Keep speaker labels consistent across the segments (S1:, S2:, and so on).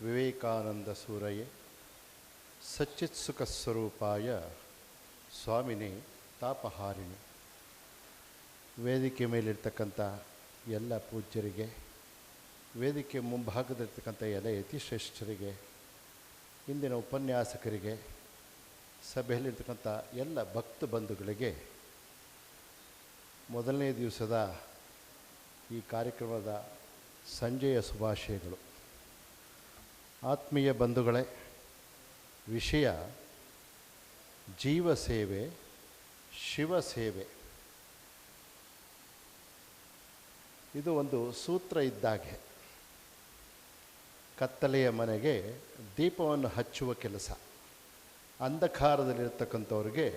S1: ವಿವೇಕಾನಂದ ಸೂರಯೇ ಸಚ್ಚಿತ್ಸುಖ ಸ್ವರೂಪಾಯ ಸ್ವಾಮಿನಿ ತಾಪಹಾರಿಣಿ. ವೇದಿಕೆ ಮೇಲಿರ್ತಕ್ಕಂಥ ಎಲ್ಲ ಪೂಜ್ಯರಿಗೆ, ವೇದಿಕೆ ಮುಂಭಾಗದಲ್ಲಿರ್ತಕ್ಕಂಥ ಎಲ್ಲ ಯತಿಶ್ರೇಷ್ಠರಿಗೆ, ಇಂದಿನ ಉಪನ್ಯಾಸಕರಿಗೆ, ಸಭೆಯಲ್ಲಿರ್ತಕ್ಕಂಥ ಎಲ್ಲ ಭಕ್ತ ಬಂಧುಗಳಿಗೆ ಮೊದಲನೇ ದಿವಸದ ಈ ಕಾರ್ಯಕ್ರಮದ ಸಂಜೆಯ ಶುಭಾಶಯಗಳು. ಆತ್ಮೀಯ ಬಂಧುಗಳೇ, ವಿಷಯ ಜೀವಸೇವೆ, ಶಿವಸೇವೆ. ಇದು ಒಂದು ಸೂತ್ರ ಇದ್ದಾಗೆ. ಕತ್ತಲೆಯ ಮನೆಗೆ ದೀಪವನ್ನು ಹಚ್ಚುವ ಕೆಲಸ. ಅಂಧಕಾರದಲ್ಲಿರ್ತಕ್ಕಂಥವ್ರಿಗೆ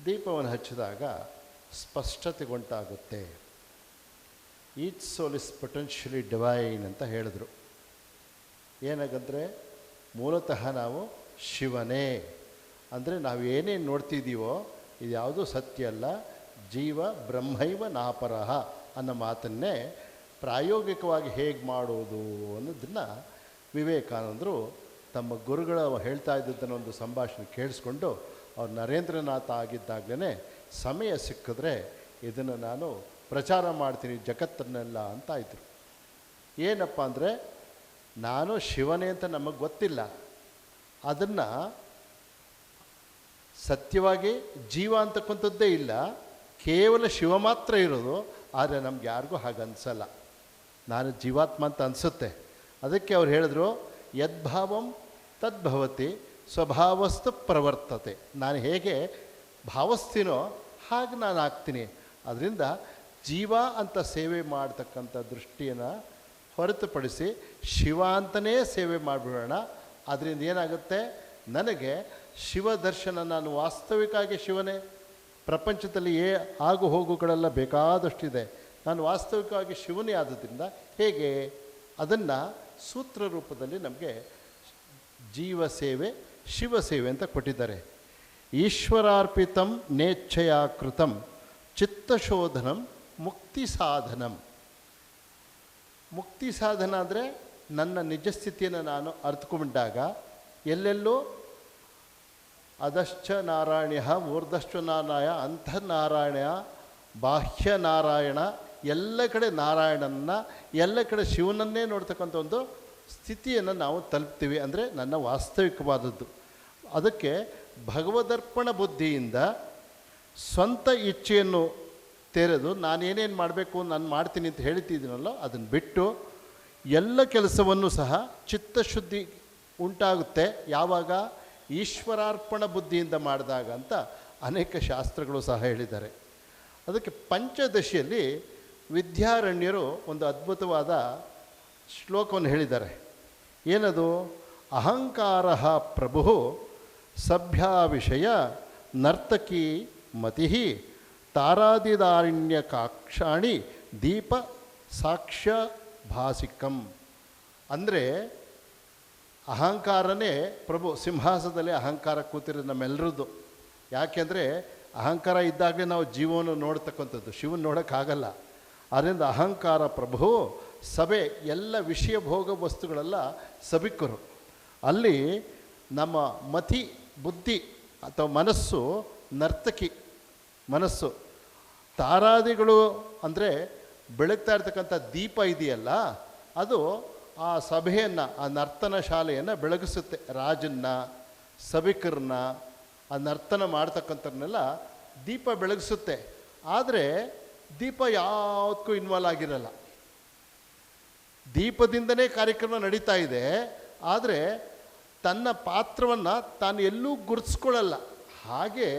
S1: ದೀಪವನ್ನು ಹಚ್ಚಿದಾಗ ಸ್ಪಷ್ಟತೆಗುಂಟಾಗುತ್ತೆ. Each soul is potentially divine ಅಂತ ಹೇಳಿದ್ರು. ಏನಾಗಂದರೆ ಮೂಲತಃ ನಾವು ಶಿವನೇ. ಅಂದರೆ ನಾವು ಏನೇನು ನೋಡ್ತಿದ್ದೀವೋ ಇದು ಯಾವುದೂ ಸತ್ಯ ಅಲ್ಲ, ಜೀವ ಬ್ರಹ್ಮೈವ ನಾಪರಹ ಅನ್ನೋ ಮಾತನ್ನೇ ಪ್ರಾಯೋಗಿಕವಾಗಿ ಹೇಗೆ ಮಾಡೋದು ಅನ್ನೋದನ್ನು ವಿವೇಕಾನಂದರು ತಮ್ಮ ಗುರುಗಳ ಹೇಳ್ತಾ ಇದ್ದದ್ದನ್ನು ಒಂದು ಸಂಭಾಷಣೆ ಕೇಳಿಸ್ಕೊಂಡು ಅವ್ರು ನರೇಂದ್ರನಾಥ ಆಗಿದ್ದಾಗಲೇ ಸಮಯ ಸಿಕ್ಕಿದ್ರೆ ಇದನ್ನು ನಾನು ಪ್ರಚಾರ ಮಾಡ್ತೀನಿ ಜಗತ್ತನ್ನೆಲ್ಲ ಅಂತ ಇದ್ರು. ಏನಪ್ಪ ಅಂದರೆ, ನಾನು ಶಿವನೇ ಅಂತ ನಮಗೆ ಗೊತ್ತಿಲ್ಲ, ಅದನ್ನು ಸತ್ಯವಾಗಿ ಜೀವ ಅಂತಕ್ಕಂಥದ್ದೇ ಇಲ್ಲ, ಕೇವಲ ಶಿವ ಮಾತ್ರ ಇರೋದು. ಆದರೆ ನಮ್ಗೆ ಯಾರಿಗೂ ಹಾಗೆ ಅನಿಸಲ್ಲ, ನಾನು ಜೀವಾತ್ಮ ಅಂತ ಅನಿಸುತ್ತೆ. ಅದಕ್ಕೆ ಅವ್ರು ಹೇಳಿದ್ರು, ಯದ್ಭಾವಂ ತದ್ಭವತಿ ಸ್ವಭಾವಸ್ತು ಪ್ರವರ್ತತೆ. ನಾನು ಹೇಗೆ ಭಾವಿಸ್ತೀನೋ ಹಾಗೆ ನಾನು ಆಗ್ತೀನಿ. ಅದರಿಂದ ಜೀವ ಅಂತ ಸೇವೆ ಮಾಡ್ತಕ್ಕಂಥ ದೃಷ್ಟಿಯನ್ನು ಹೊರತುಪಡಿಸಿ ಶಿವ ಅಂತಲೇ ಸೇವೆ ಮಾಡಿಬಿಡೋಣ. ಅದರಿಂದ ಏನಾಗುತ್ತೆ, ನನಗೆ ಶಿವ ದರ್ಶನ, ನಾನು ವಾಸ್ತವಿಕವಾಗಿ ಶಿವನೇ. ಪ್ರಪಂಚದಲ್ಲಿ ಆಗು ಹೋಗುಗಳೆಲ್ಲ ಬೇಕಾದಷ್ಟಿದೆ, ನಾನು ವಾಸ್ತವಿಕವಾಗಿ ಶಿವನೇ. ಆದ್ದರಿಂದ ಹೇಗೆ ಅದನ್ನು ಸೂತ್ರ ರೂಪದಲ್ಲಿ ನಮಗೆ ಜೀವ ಸೇವೆ, ಶಿವ ಸೇವೆ ಅಂತ ಕೊಟ್ಟಿದ್ದಾರೆ. ಈಶ್ವರಾರ್ಪಿತಂ ನೇಚ್ಛಯ ಕೃತಂ ಚಿತ್ತಶೋಧನಂ ಮುಕ್ತಿ ಸಾಧನಂ. ಮುಕ್ತಿ ಸಾಧನ ಅಂದರೆ ನನ್ನ ನಿಜ ಸ್ಥಿತಿಯನ್ನು ನಾನು ಅರ್ಥಕೊಂಡಾಗ ಎಲ್ಲೆಲ್ಲೋ ಅಧಶ್ಚ ನಾರಾಯಣ ಊರ್ಧಶ್ಚ ನಾರಾಯಣ ಅಂತರ್ನಾರಾಯಣ ಬಾಹ್ಯ ನಾರಾಯಣ, ಎಲ್ಲ ಕಡೆ ನಾರಾಯಣನ, ಎಲ್ಲ ಕಡೆ ಶಿವನನ್ನೇ ನೋಡ್ತಕ್ಕಂಥ ಒಂದು ಸ್ಥಿತಿಯನ್ನು ನಾವು ತಲುಪ್ತೀವಿ. ಅಂದರೆ ನನ್ನ ವಾಸ್ತವಿಕವಾದದ್ದು. ಅದಕ್ಕೆ ಭಗವದರ್ಪಣ ಬುದ್ಧಿಯಿಂದ ಸ್ವಂತ ಇಚ್ಛೆಯನ್ನು ತೆರೆದು ನಾನೇನೇನು ಮಾಡಬೇಕು ನಾನು ಮಾಡ್ತೀನಿ ಅಂತ ಹೇಳ್ತಿದ್ದೀನಲ್ಲೋ ಅದನ್ನು ಬಿಟ್ಟು ಎಲ್ಲ ಕೆಲಸವನ್ನು ಸಹ ಚಿತ್ತಶುದ್ಧಿ ಉಂಟಾಗುತ್ತೆ. ಯಾವಾಗ? ಈಶ್ವರಾರ್ಪಣ ಬುದ್ಧಿಯಿಂದ ಮಾಡಿದಾಗ ಅಂತ ಅನೇಕ ಶಾಸ್ತ್ರಗಳು ಸಹ ಹೇಳಿದ್ದಾರೆ. ಅದಕ್ಕೆ ಪಂಚದಶಿಯಲ್ಲಿ ವಿದ್ಯಾರಣ್ಯರು ಒಂದು ಅದ್ಭುತವಾದ ಶ್ಲೋಕವನ್ನು ಹೇಳಿದ್ದಾರೆ. ಏನದು? ಅಹಂಕಾರ ಪ್ರಭು ಸಭ್ಯಾ ವಿಷಯ ನರ್ತಕಿ ಮತಿ ತಾರಾದಿದಾರಿಣ್ಯ ಕಾಕ್ಷಾಣಿ ದೀಪ ಸಾಕ್ಷ್ಯ ಭಾಸಿಕಂ. ಅಂದರೆ ಅಹಂಕಾರನೇ ಪ್ರಭು. ಸಿಂಹಾಸನದಲ್ಲಿ ಅಹಂಕಾರ ಕೂತಿರೋದು ನಮ್ಮೆಲ್ಲರದ್ದು. ಯಾಕೆಂದರೆ ಅಹಂಕಾರ ಇದ್ದಾಗಲೇ ನಾವು ಜೀವವನ್ನು ನೋಡ್ತಕ್ಕಂಥದ್ದು, ಶಿವನ ನೋಡೋಕ್ಕಾಗಲ್ಲ. ಆದ್ದರಿಂದ ಅಹಂಕಾರ ಪ್ರಭು ಸಭೆ, ಎಲ್ಲ ವಿಷಯ ಭೋಗ ವಸ್ತುಗಳೆಲ್ಲ ಸಭಿಕರು. ಅಲ್ಲಿ ನಮ್ಮ ಮತಿ ಬುದ್ಧಿ ಅಥವಾ ಮನಸ್ಸು ನರ್ತಕಿ, ಮನಸ್ಸು. ತಾರಾದಿಗಳು ಅಂದರೆ ಬೆಳಗ್ತಾ ಇರ್ತಕ್ಕಂಥ ದೀಪ ಇದೆಯಲ್ಲ, ಅದು ಆ ಸಭೆಯನ್ನು, ಆ ನರ್ತನ ಶಾಲೆಯನ್ನು ಬೆಳಗಿಸುತ್ತೆ. ರಾಜನ್ನ, ಸಭಿಕರನ್ನ, ಆ ನರ್ತನ ಮಾಡ್ತಕ್ಕಂಥವ್ರನ್ನೆಲ್ಲ ದೀಪ ಬೆಳಗಿಸುತ್ತೆ. ಆದರೆ ದೀಪ ಯಾವುದಕ್ಕೂ ಇನ್ವಾಲ್ವ್ ಆಗಿರಲ್ಲ. ದೀಪದಿಂದನೇ ಕಾರ್ಯಕ್ರಮ ನಡೀತಾ ಇದೆ, ಆದರೆ ತನ್ನ ಪಾತ್ರವನ್ನು ತಾನು ಎಲ್ಲೂ ಗುರುತಿಸ್ಕೊಳ್ಳಲ್ಲ. ಹಾಗೆ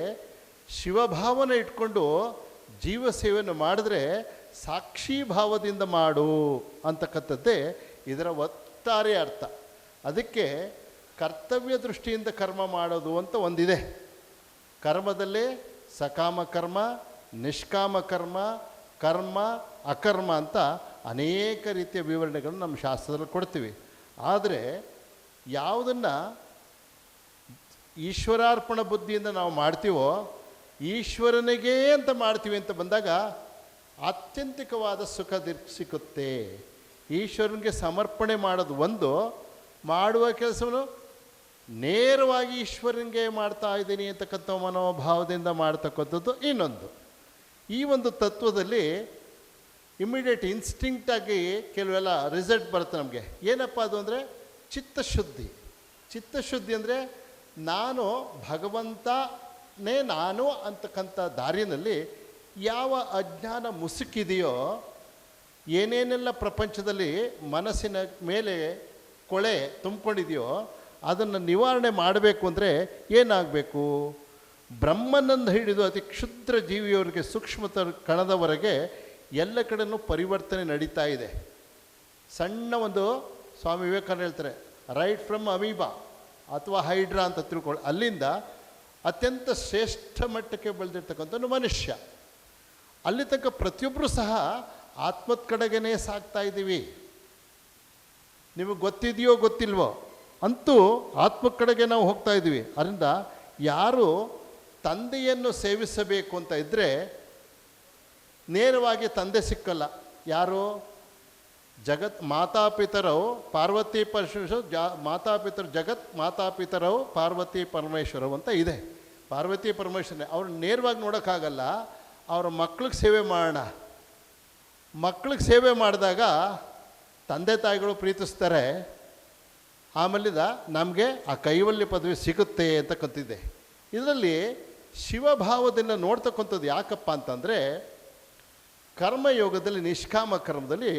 S1: ಶಿವಭಾವನೆ ಇಟ್ಕೊಂಡು ಜೀವ ಸೇವೆಯನ್ನು ಮಾಡಿದ್ರೆ ಸಾಕ್ಷಿ ಭಾವದಿಂದ ಮಾಡು ಅಂತಕ್ಕಂಥದ್ದೇ ಇದರ ಒಟ್ಟಾರೆ ಅರ್ಥ. ಅದಕ್ಕೆ ಕರ್ತವ್ಯ ದೃಷ್ಟಿಯಿಂದ ಕರ್ಮ ಮಾಡೋದು ಅಂತ ಒಂದಿದೆ. ಕರ್ಮದಲ್ಲೇ ಸಕಾಮ ಕರ್ಮ, ನಿಷ್ಕಾಮ ಕರ್ಮ, ಕರ್ಮ, ಅಕರ್ಮ ಅಂತ ಅನೇಕ ರೀತಿಯ ವಿವರಣೆಗಳನ್ನು ನಮ್ಮ ಶಾಸ್ತ್ರದಲ್ಲಿ ಕೊಡ್ತೀವಿ. ಆದರೆ ಯಾವುದನ್ನು ಈಶ್ವರಾರ್ಪಣ ಬುದ್ಧಿಯಿಂದ ನಾವು ಮಾಡ್ತೀವೋ, ಈಶ್ವರನಿಗೇ ಅಂತ ಮಾಡ್ತೀವಿ ಅಂತ ಬಂದಾಗ ಆತ್ಯಂತಿಕವಾದ ಸುಖ ಸಿಕ್ಕುತ್ತೆ. ಈಶ್ವರನಿಗೆ ಸಮರ್ಪಣೆ ಮಾಡೋದು ಒಂದು, ಮಾಡುವ ಕೆಲಸವನ್ನು ನೇರವಾಗಿ ಈಶ್ವರನಿಗೆ ಮಾಡ್ತಾ ಇದ್ದೀನಿ ಅಂತಕ್ಕಂಥ ಮನೋಭಾವದಿಂದ ಮಾಡ್ತಕ್ಕಂಥದ್ದು ಇನ್ನೊಂದು. ಈ ಒಂದು ತತ್ವದಲ್ಲಿ ಇಮಿಡಿಯೇಟ್ ಇನ್ಸ್ಟಿಂಕ್ಟಾಗಿ ಕೆಲವೆಲ್ಲ ರಿಸಲ್ಟ್ ಬರುತ್ತೆ ನಮಗೆ. ಏನಪ್ಪ ಅದು ಅಂದರೆ ಚಿತ್ತಶುದ್ಧಿ. ಚಿತ್ತಶುದ್ಧಿ ಅಂದರೆ ನಾನು ಭಗವಂತನೇ ನಾನು ಅಂತಕ್ಕಂಥ ದಾರಿನಲ್ಲಿ ಯಾವ ಅಜ್ಞಾನ ಮುಸುಕಿದೆಯೋ, ಏನೇನೆಲ್ಲ ಪ್ರಪಂಚದಲ್ಲಿ ಮನಸ್ಸಿನ ಮೇಲೆ ಕೊಳೆ ತುಂಬಿಕೊಂಡಿದೆಯೋ ಅದನ್ನು ನಿವಾರಣೆ ಮಾಡಬೇಕು ಅಂದರೆ ಏನಾಗಬೇಕು? ಬ್ರಹ್ಮನನ್ನು ಹಿಡಿದು ಅತಿ ಕ್ಷುದ್ರ ಜೀವಿಯವರಿಗೆ ಸೂಕ್ಷ್ಮತ ಕಣದವರೆಗೆ ಎಲ್ಲ ಕಡೆಯೂ ಪರಿವರ್ತನೆ ನಡೀತಾ ಇದೆ. ಸಣ್ಣ ಒಂದು ಸ್ವಾಮಿ ವಿವೇಕಾನಂದ ಹೇಳ್ತಾರೆ, ರೈಟ್ ಫ್ರಮ್ ಅಮೀಬಾ ಅಥವಾ ಹೈಡ್ರಾ ಅಂತ ತಿಳ್ಕೊಳ್ಳಿ, ಅಲ್ಲಿಂದ ಅತ್ಯಂತ ಶ್ರೇಷ್ಠ ಮಟ್ಟಕ್ಕೆ ಬೆಳೆದಿರ್ತಕ್ಕಂಥ ಮನುಷ್ಯ. ಅಲ್ಲಿ ತನಕ ಪ್ರತಿಯೊಬ್ಬರೂ ಸಹ ಆತ್ಮದ ಕಡೆಗೇ ಸಾಗ್ತಾ ಇದ್ದೀವಿ. ನಿಮಗೆ ಗೊತ್ತಿದೆಯೋ ಗೊತ್ತಿಲ್ವೋ, ಅಂತೂ ಆತ್ಮದ ಕಡೆಗೆ ನಾವು ಹೋಗ್ತಾ ಇದ್ದೀವಿ. ಅದರಿಂದ ಯಾರು ತಂದೆಯನ್ನು ಸೇವಿಸಬೇಕು ಅಂತ ಇದ್ದರೆ ನೇರವಾಗಿ ತಂದೆ ಸಿಕ್ಕಲ್ಲ. ಯಾರು? ಜಗತ್ ಮಾತಾಪಿತರವು ಪಾರ್ವತಿ ಪರಮೇಶ್ವರ ಮಾತಾಪಿತರು ಜಗತ್ ಮಾತಾಪಿತರವು ಪಾರ್ವತಿ ಪರಮೇಶ್ವರವು ಅಂತ ಇದೆ. ಪಾರ್ವತಿ ಪರಮೇಶ್ವರನೇ ಅವ್ರು ನೇರವಾಗಿ ನೋಡೋಕ್ಕಾಗಲ್ಲ. ಅವ್ರ ಮಕ್ಳಿಗೆ ಸೇವೆ ಮಾಡೋಣ. ಮಕ್ಳಿಗೆ ಸೇವೆ ಮಾಡಿದಾಗ ತಂದೆ ತಾಯಿಗಳು ಪ್ರೀತಿಸ್ತಾರೆ. ಆಮೇಲಿಂದ ನಮಗೆ ಆ ಕೈವಲ್ಯ ಪದವಿ ಸಿಗುತ್ತೆ ಅಂತಕ್ಕಂತಿದೆ. ಇದರಲ್ಲಿ ಶಿವಭಾವದಿಂದ ನೋಡ್ತಕ್ಕಂಥದ್ದು ಯಾಕಪ್ಪ ಅಂತಂದರೆ, ಕರ್ಮಯೋಗದಲ್ಲಿ ನಿಷ್ಕಾಮ ಕರ್ಮದಲ್ಲಿ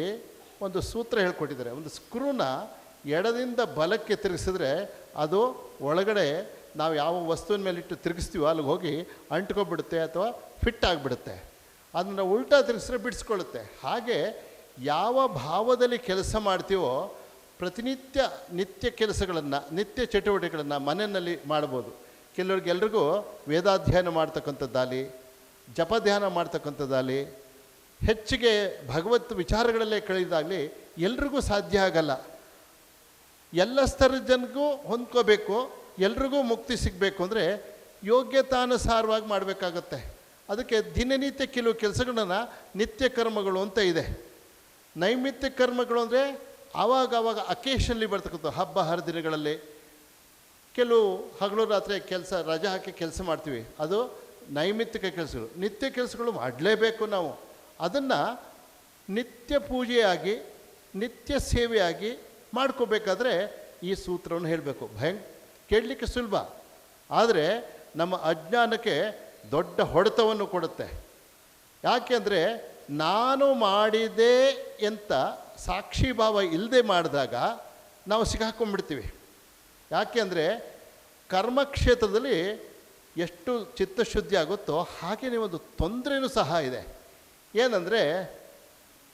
S1: ಒಂದು ಸೂತ್ರ ಹೇಳ್ಕೊಟ್ಟಿದ್ದಾರೆ. ಒಂದು ಸ್ಕ್ರೂನ ಎಡದಿಂದ ಬಲಕ್ಕೆ ತಿರುಗಿಸಿದ್ರೆ ಅದು ಒಳಗಡೆ ನಾವು ಯಾವ ವಸ್ತುವಿನ ಮೇಲೆ ಇಟ್ಟು ತಿರುಗಿಸ್ತೀವೋ ಅಲ್ಲಿಗೆ ಹೋಗಿ ಅಂಟ್ಕೊಬಿಡುತ್ತೆ ಅಥವಾ ಫಿಟ್ ಆಗಿಬಿಡುತ್ತೆ. ಅದನ್ನು ಉಲ್ಟಾ ತಿರುಗಿಸಿದ್ರೆ ಬಿಡಿಸ್ಕೊಳ್ಳುತ್ತೆ. ಹಾಗೆ ಯಾವ ಭಾವದಲ್ಲಿ ಕೆಲಸ ಮಾಡ್ತೀವೋ ಪ್ರತಿನಿತ್ಯ ನಿತ್ಯ ಕೆಲಸಗಳನ್ನು, ನಿತ್ಯ ಚಟುವಟಿಕೆಗಳನ್ನು ಮನೆಯಲ್ಲಿ ಮಾಡ್ಬೋದು. ಎಲ್ರಿಗೂ ವೇದಾಧ್ಯಯನ ಮಾಡ್ತಕ್ಕಂಥದ್ದಾಗಲಿ, ಜಪಧ್ಯಾನ ಮಾಡ್ತಕ್ಕಂಥದ್ದಾಗಲಿ, ಹೆಚ್ಚಿಗೆ ಭಗವತ್ ವಿಚಾರಗಳಲ್ಲೇ ಕಳೆದಾಗಲಿ ಎಲ್ರಿಗೂ ಸಾಧ್ಯ ಆಗಲ್ಲ. ಎಲ್ಲ ಸ್ತರದ ಜನಗೂ ಹೊಂದ್ಕೋಬೇಕು, ಎಲ್ರಿಗೂ ಮುಕ್ತಿ ಸಿಗಬೇಕು ಅಂದರೆ ಯೋಗ್ಯತಾನುಸಾರವಾಗಿ ಮಾಡಬೇಕಾಗತ್ತೆ. ಅದಕ್ಕೆ ದಿನನಿತ್ಯ ಕೆಲವು ಕೆಲಸಗಳನ್ನು ನಿತ್ಯ ಕರ್ಮಗಳು ಅಂತ ಇದೆ. ನೈಮಿತ್ಯ ಕರ್ಮಗಳು ಅಂದರೆ ಆವಾಗ ಅಕೇಶನ್ಲಿ ಬರ್ತಕ್ಕಂಥ ಹಬ್ಬ ಹರಿದಿನಗಳಲ್ಲಿ ಕೆಲವು ಹಗಲು ರಾತ್ರಿ ಕೆಲಸ ರಜೆ ಹಾಕಿ ಕೆಲಸ ಮಾಡ್ತೀವಿ, ಅದು ನೈಮಿತ್ತಿಕ ಕೆಲಸಗಳು. ನಿತ್ಯ ಕೆಲಸಗಳು ಮಾಡಲೇಬೇಕು ನಾವು. ಅದನ್ನು ನಿತ್ಯ ಪೂಜೆಯಾಗಿ ನಿತ್ಯ ಸೇವೆಯಾಗಿ ಮಾಡ್ಕೋಬೇಕಾದ್ರೆ ಈ ಸೂತ್ರವನ್ನು ಹೇಳಬೇಕು. ಕೇಳಲಿಕ್ಕೆ ಸುಲಭ, ಆದರೆ ನಮ್ಮ ಅಜ್ಞಾನಕ್ಕೆ ದೊಡ್ಡ ಹೊಡೆತವನ್ನು ಕೊಡುತ್ತೆ. ಯಾಕೆ ಅಂದರೆ ನಾನು ಮಾಡಿದೆ ಅಂತ ಸಾಕ್ಷಿಭಾವ ಇಲ್ಲದೆ ಮಾಡಿದಾಗ ನಾವು ಸಿಕ್ಕಾಕೊಂಡ್ಬಿಡ್ತೀವಿ. ಯಾಕೆ ಅಂದರೆ ಕರ್ಮಕ್ಷೇತ್ರದಲ್ಲಿ ಎಷ್ಟು ಚಿತ್ತಶುದ್ಧಿ ಆಗುತ್ತೋ ಹಾಗೆಯೇ ಒಂದು ತೊಂದರೆಯೂ ಸಹ ಇದೆ. ಏನಂದರೆ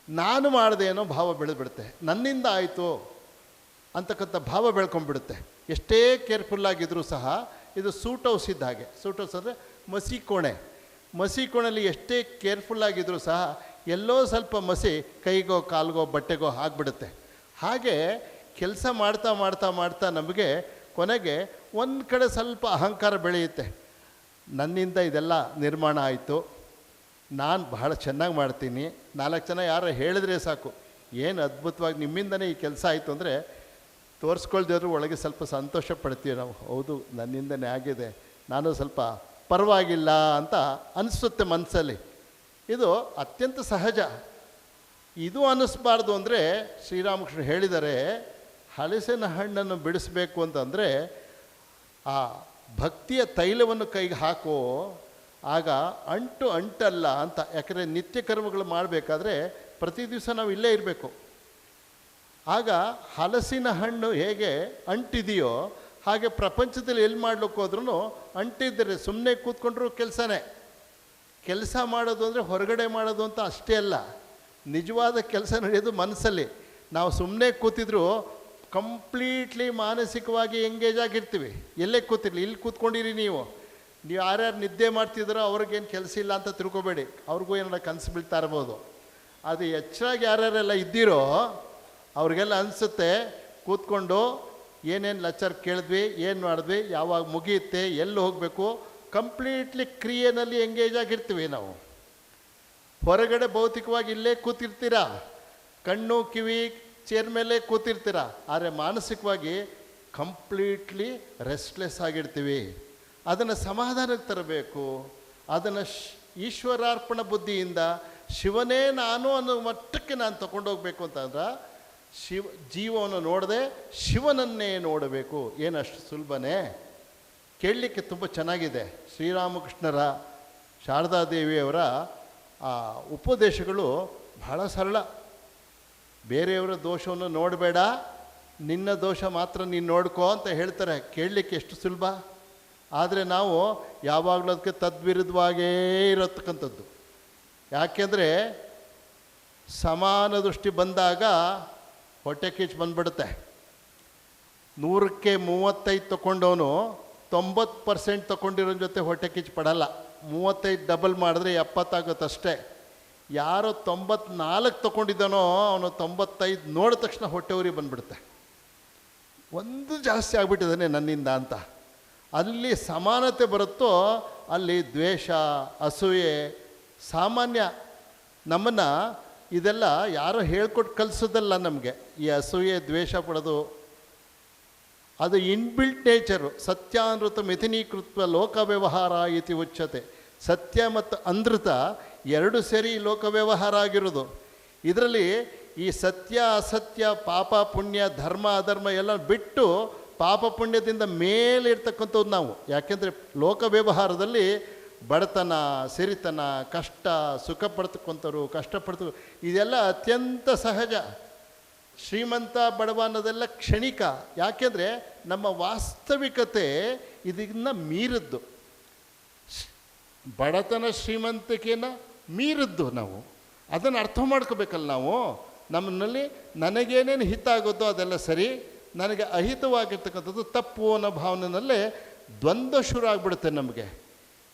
S1: ನಾನು ಮಾಡಿದೆ ಅನ್ನೋ ಭಾವ ಬೆಳೆದ್ಬಿಡುತ್ತೆ, ನನ್ನಿಂದ ಆಯಿತು ಅಂತಕ್ಕಂಥ ಭಾವ ಬೆಳ್ಕೊಂಡ್ಬಿಡುತ್ತೆ. ಎಷ್ಟೇ ಕೇರ್ಫುಲ್ಲಾಗಿದ್ದರೂ ಸಹ ಇದು ಸೂಟ್ ಹೌಸ್ ಇದ್ದ ಹಾಗೆ. ಸೂಟ್ ಹೌಸ್ ಅಂದರೆ ಮಸಿ ಕೋಣೆ. ಮಸಿ ಕೋಣೆಯಲ್ಲಿ ಎಷ್ಟೇ ಕೇರ್ಫುಲ್ಲಾಗಿದ್ದರೂ ಸಹ ಎಲ್ಲೋ ಸ್ವಲ್ಪ ಮಸಿ ಕೈಗೋ ಕಾಲ್ಗೋ ಬಟ್ಟೆಗೋ ಆಗಿಬಿಡುತ್ತೆ. ಹಾಗೆ ಕೆಲಸ ಮಾಡ್ತಾ ಮಾಡ್ತಾ ಮಾಡ್ತಾ ನಮಗೆ ಕೊನೆಗೆ ಒಂದು ಕಡೆ ಸ್ವಲ್ಪ ಅಹಂಕಾರ ಬೆಳೆಯುತ್ತೆ. ನನ್ನಿಂದ ಇದೆಲ್ಲ ನಿರ್ಮಾಣ ಆಯಿತು, ನಾನು ಬಹಳ ಚೆನ್ನಾಗಿ ಮಾಡ್ತೀನಿ, 4 ಜನ ಯಾರು ಹೇಳಿದ್ರೆ ಸಾಕು, ಏನು ಅದ್ಭುತವಾಗಿ ನಿಮ್ಮಿಂದನೇ ಈ ಕೆಲಸ ಆಯಿತು ಅಂದರೆ ತೋರಿಸ್ಕೊಳ್ದೇವ್ರು ಒಳಗೆ ಸ್ವಲ್ಪ ಸಂತೋಷ ಪಡ್ತೀವಿ ನಾವು. ಹೌದು, ನನ್ನಿಂದನೇ ಆಗಿದೆ, ನಾನು ಸ್ವಲ್ಪ ಪರವಾಗಿಲ್ಲ ಅಂತ ಅನಿಸುತ್ತೆ ಮನಸ್ಸಲ್ಲಿ. ಇದು ಅತ್ಯಂತ ಸಹಜ. ಇದು ಅನ್ನಿಸ್ಬಾರ್ದು ಅಂದರೆ ಶ್ರೀರಾಮಕೃಷ್ಣ ಹೇಳಿದ್ದಾರೆ, ಹಲಸಿನ ಹಣ್ಣನ್ನು ಬಿಡಿಸ್ಬೇಕು ಅಂತಂದರೆ ಆ ಭಕ್ತಿಯ ತೈಲವನ್ನು ಕೈಗೆ ಹಾಕೋ, ಆಗ ಅಂಟಲ್ಲ ಅಂತ. ಯಾಕಂದರೆ ನಿತ್ಯ ಕರ್ಮಗಳು ಮಾಡಬೇಕಾದ್ರೆ ಪ್ರತಿ ದಿವಸ ನಾವು ಇಲ್ಲೇ ಇರಬೇಕು. ಆಗ ಹಲಸಿನ ಹಣ್ಣು ಹೇಗೆ ಅಂಟಿದೆಯೋ ಹಾಗೆ ಪ್ರಪಂಚದಲ್ಲಿ ಎಲ್ಲಿ ಮಾಡ್ಲಿಕ್ಕೆ ಹೋದ್ರೂ ಅಂಟಿದ್ದರೆ ಸುಮ್ಮನೆ ಕೂತ್ಕೊಂಡ್ರೂ ಕೆಲಸನೇ. ಕೆಲಸ ಮಾಡೋದು ಅಂದರೆ ಹೊರಗಡೆ ಮಾಡೋದು ಅಂತ ಅಷ್ಟೇ ಅಲ್ಲ, ನಿಜವಾದ ಕೆಲಸ ನಡೆಯೋದು ಮನಸ್ಸಲ್ಲಿ. ನಾವು ಸುಮ್ಮನೆ ಕೂತಿದ್ರು ಕಂಪ್ಲೀಟ್ಲಿ ಮಾನಸಿಕವಾಗಿ ಎಂಗೇಜ್ ಆಗಿರ್ತೀವಿ. ಎಲ್ಲೇ ಕೂತಿರಲಿ, ಇಲ್ಲಿ ಕೂತ್ಕೊಂಡಿರಿ ನೀವು ಯಾರ್ಯಾರು ನಿದ್ದೆ ಮಾಡ್ತಿದ್ದೀರೋ ಅವ್ರಿಗೇನು ಕೆಲಸ ಇಲ್ಲ ಅಂತ ತಿಳ್ಕೊಬೇಡಿ, ಅವ್ರಿಗೂ ಏನಾರ ಕನಸು ಬೀಳ್ತಾ ಇರ್ಬೋದು. ಅದು ಎಚ್ಚರಾಗಿ ಯಾರ್ಯಾರೆಲ್ಲ ಇದ್ದೀರೋ ಅವ್ರಿಗೆಲ್ಲ ಅನಿಸುತ್ತೆ ಕೂತ್ಕೊಂಡು ಏನೇನು ಲೆಕ್ಚರ್ ಕೇಳಿದ್ವಿ, ಏನು ಮಾಡಿದ್ವಿ, ಯಾವಾಗ ಮುಗಿಯುತ್ತೆ, ಎಲ್ಲಿ ಹೋಗಬೇಕು, ಕಂಪ್ಲೀಟ್ಲಿ ಕ್ರಿಯೆನಲ್ಲಿ ಎಂಗೇಜ್ ಆಗಿರ್ತೀವಿ ನಾವು. ಹೊರಗಡೆ ಭೌತಿಕವಾಗಿ ಇಲ್ಲೇ ಕೂತಿರ್ತೀರ, ಕಣ್ಣು ಕಿವಿ ಚೇರ್ ಮೇಲೆ ಕೂತಿರ್ತೀರ, ಆದರೆ ಮಾನಸಿಕವಾಗಿ ಕಂಪ್ಲೀಟ್ಲಿ ರೆಸ್ಟ್ಲೆಸ್ ಆಗಿರ್ತೀವಿ. ಅದನ್ನು ಸಮಾಧಾನಕ್ಕೆ ತರಬೇಕು. ಅದನ್ನು ಈಶ್ವರಾರ್ಪಣ ಬುದ್ಧಿಯಿಂದ ಶಿವನೇ ನಾನು ಅನ್ನೋ ಮಟ್ಟಕ್ಕೆ ನಾನು ತಗೊಂಡೋಗ್ಬೇಕು ಅಂತಂದ್ರೆ ಜೀವವನ್ನು ನೋಡದೆ ಶಿವನನ್ನೇ ನೋಡಬೇಕು. ಏನಷ್ಟು ಸುಲಭನೇ? ಕೇಳಲಿಕ್ಕೆ ತುಂಬ ಚೆನ್ನಾಗಿದೆ. ಶ್ರೀರಾಮಕೃಷ್ಣರ ಶಾರದಾದೇವಿಯವರ ಆ ಉಪದೇಶಗಳು ಬಹಳ ಸರಳ. ಬೇರೆಯವರ ದೋಷವನ್ನು ನೋಡಬೇಡ, ನಿನ್ನ ದೋಷ ಮಾತ್ರ ನೀನು ನೋಡ್ಕೋ ಅಂತ ಹೇಳ್ತಾರೆ. ಕೇಳಲಿಕ್ಕೆ ಎಷ್ಟು ಸುಲಭ. ಆದರೆ ನಾವು ಯಾವಾಗಲೂ ಅದಕ್ಕೆ ತದ್ವಿರುದ್ಧವಾಗೇ ಇರತಕ್ಕಂಥದ್ದು. ಯಾಕೆಂದರೆ ಸಮಾನ ದೃಷ್ಟಿ ಬಂದಾಗ ಹೊಟ್ಟೆ ಕಿಚ್ಚು ಬಂದ್ಬಿಡುತ್ತೆ. 100ಕ್ಕೆ 35 ತೊಗೊಂಡವನು 90% ತೊಗೊಂಡಿರೋ ಜೊತೆ ಹೊಟ್ಟೆ ಕಿಚ್ಚು ಪಡಲ್ಲ. 35 ಡಬಲ್ ಮಾಡಿದ್ರೆ 70 ಆಗುತ್ತಷ್ಟೇ. ಯಾರೋ 94 ತೊಗೊಂಡಿದ್ದಾನೋ ಅವನು 95 ನೋಡಿದ ತಕ್ಷಣ ಹೊಟ್ಟೆ ಉರಿ ಬಂದ್ಬಿಡುತ್ತೆ. ಒಂದು ಜಾಸ್ತಿ ಆಗಿಬಿಟ್ಟಿದ್ದಾನೆ ನನ್ನಿಂದ ಅಂತ. ಅಲ್ಲಿ ಸಮಾನತೆ ಬರುತ್ತೋ ಅಲ್ಲಿ ದ್ವೇಷ, ಅಸೂಯೆ ಸಾಮಾನ್ಯ. ನಮ್ಮನ್ನು ಇದೆಲ್ಲ ಯಾರೋ ಹೇಳ್ಕೊಟ್ಟು ಕಲಿಸೋದಲ್ಲ ನಮಗೆ. ಈ ಅಸೂಯೆ, ದ್ವೇಷ ಪಡೋದು ಅದು ಇನ್ಬಿಲ್ಟ್ ನೇಚರು. ಸತ್ಯಾನೃತ ಮಿಥುನೀಕೃತ್ವ ಲೋಕ ವ್ಯವಹಾರ ಇತಿ ಉಚ್ಯತೆ. ಸತ್ಯ ಮತ್ತು ಅನೃತ ಎರಡು ಸೇರಿ ಲೋಕ ವ್ಯವಹಾರ ಆಗಿರೋದು. ಇದರಲ್ಲಿ ಈ ಸತ್ಯ ಅಸತ್ಯ, ಪಾಪ ಪುಣ್ಯ, ಧರ್ಮ ಅಧರ್ಮ ಎಲ್ಲ ಬಿಟ್ಟು ಪಾಪ ಪುಣ್ಯದಿಂದ ಮೇಲೆ ಇರ್ತಕ್ಕಂಥದ್ದು ನಾವು. ಯಾಕೆಂದರೆ ಲೋಕ ವ್ಯವಹಾರದಲ್ಲಿ ಬಡತನ, ಸಿರಿತನ, ಕಷ್ಟ, ಸುಖ ಪಡ್ತಕ್ಕಂಥವ್ರು, ಕಷ್ಟಪಡ್ತ ಇದೆಲ್ಲ ಅತ್ಯಂತ ಸಹಜ. ಶ್ರೀಮಂತ ಬಡವ ಅನ್ನೋದೆಲ್ಲ ಕ್ಷಣಿಕ. ಯಾಕೆಂದರೆ ನಮ್ಮ ವಾಸ್ತವಿಕತೆ ಇದನ್ನು ಮೀರಿದ್ದು. ಬಡತನ ಶ್ರೀಮಂತಿಕೆಯನ್ನು ಮೀರಿದ್ದು ನಾವು. ಅದನ್ನು ಅರ್ಥ ಮಾಡ್ಕೋಬೇಕಲ್ಲ ನಾವು. ನಮ್ಮಲ್ಲಿ ನನಗೇನೇನು ಹಿತ ಆಗೋದೋ ಅದೆಲ್ಲ ಸರಿ, ನನಗೆ ಅಹಿತವಾಗಿರ್ತಕ್ಕಂಥದ್ದು ತಪ್ಪು ಅನ್ನೋ ಭಾವನೆಯಲ್ಲೇ ದ್ವಂದ್ವ ಶುರು ಆಗಿಬಿಡುತ್ತೆ ನಮಗೆ.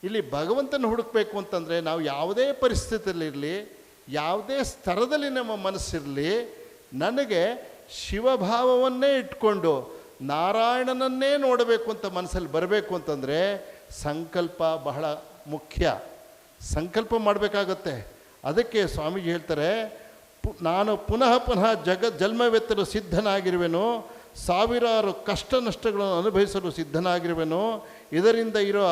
S1: ಇಲ್ಲಿ ಭಗವಂತನ ಹುಡುಕಬೇಕು ಅಂತಂದರೆ ನಾವು ಯಾವುದೇ ಪರಿಸ್ಥಿತಿಯಲ್ಲಿರಲಿ, ಯಾವುದೇ ಸ್ತರದಲ್ಲಿ ನಮ್ಮ ಮನಸ್ಸಿರಲಿ, ನನಗೆ ಶಿವಭಾವವನ್ನೇ ಇಟ್ಕೊಂಡು ನಾರಾಯಣನನ್ನೇ ನೋಡಬೇಕು ಅಂತ ಮನಸ್ಸಲ್ಲಿ ಬರಬೇಕು ಅಂತಂದರೆ ಸಂಕಲ್ಪ ಬಹಳ ಮುಖ್ಯ. ಸಂಕಲ್ಪ ಮಾಡಬೇಕಾಗತ್ತೆ. ಅದಕ್ಕೆ ಸ್ವಾಮೀಜಿ ಹೇಳ್ತಾರೆ, ನಾನು ಪುನಃ ಪುನಃ ಜನ್ಮವೆತ್ತಲು ಸಿದ್ಧನಾಗಿರುವೆನು, ಸಾವಿರಾರು ಕಷ್ಟ ನಷ್ಟಗಳನ್ನು ಅನುಭವಿಸಲು ಸಿದ್ಧನಾಗಿರುವೆನು. ಇದರಿಂದ ಇರೋ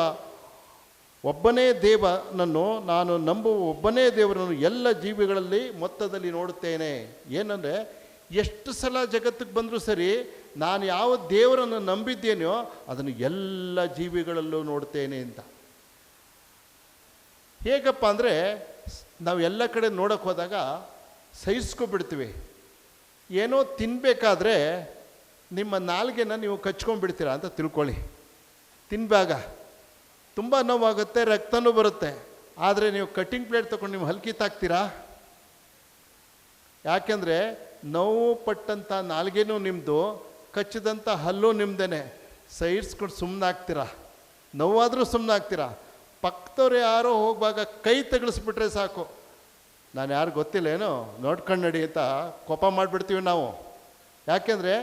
S1: ಒಬ್ಬನೇ ದೇವನನ್ನು, ನಾನು ನಂಬುವ ಒಬ್ಬನೇ ದೇವರನ್ನು ಎಲ್ಲ ಜೀವಿಗಳಲ್ಲಿ ಮೊತ್ತದಲ್ಲಿ ನೋಡುತ್ತೇನೆ. ಏನಂದರೆ ಎಷ್ಟು ಸಲ ಜಗತ್ತಿಗೆ ಬಂದರೂ ಸರಿ, ನಾನು ಯಾವ ದೇವರನ್ನು ನಂಬಿದ್ದೇನೋ ಅದನ್ನು ಎಲ್ಲ ಜೀವಿಗಳಲ್ಲೂ ನೋಡ್ತೇನೆ ಅಂತ. ಹೇಗಪ್ಪ ಅಂದರೆ ನಾವು ಎಲ್ಲ ಕಡೆ ನೋಡೋಕ್ಕೆ ಹೋದಾಗ ಸಹಿಸ್ಕೊಬಿಡ್ತೀವಿ. ಏನೋ ತಿನ್ನಬೇಕಾದ್ರೆ ನಿಮ್ಮ ನಾಲ್ಗೆನ ನೀವು ಕಚ್ಕೊಂಡ್ಬಿಡ್ತೀರಾ ಅಂತ ತಿಳ್ಕೊಳ್ಳಿ. ತಿನ್ನುವಾಗ ತುಂಬ ನೋವಾಗುತ್ತೆ, ರಕ್ತನೂ ಬರುತ್ತೆ. ಆದರೆ ನೀವು ಕಟ್ಟಿಂಗ್ ಪ್ಲೇಟ್ ತೊಗೊಂಡು ನೀವು ಹಲ್ಕಿ ತಾಕ್ತೀರಾ? ಯಾಕೆಂದರೆ ನೋವು ಪಟ್ಟಂಥ ನಾಲ್ಗೆನೂ ನಿಮ್ಮದು, ಕಚ್ಚಿದಂಥ ಹಲ್ಲು ನಿಮ್ಮದೇ. ಸೈಡ್ಸ್ಕೊಂಡು ಸುಮ್ಮನಾಗ್ತೀರಾ, ನೋವಾದರೂ ಸುಮ್ಮನಾಗ್ತೀರಾ. ಪಕ್ಕದವ್ರು ಯಾರೋ ಹೋಗುವಾಗ ಕೈ ತಗಲಿಸ್ಬಿಟ್ರೆ ಸಾಕು, ನಾನು ಯಾರು ಗೊತ್ತಿಲ್ಲೇನೋ ನೋಡ್ಕೊಂಡು ನಡಿ ಅಂತ ಕೋಪ ಮಾಡಿಬಿಡ್ತೀವಿ ನಾವು. ಯಾಕೆಂದರೆ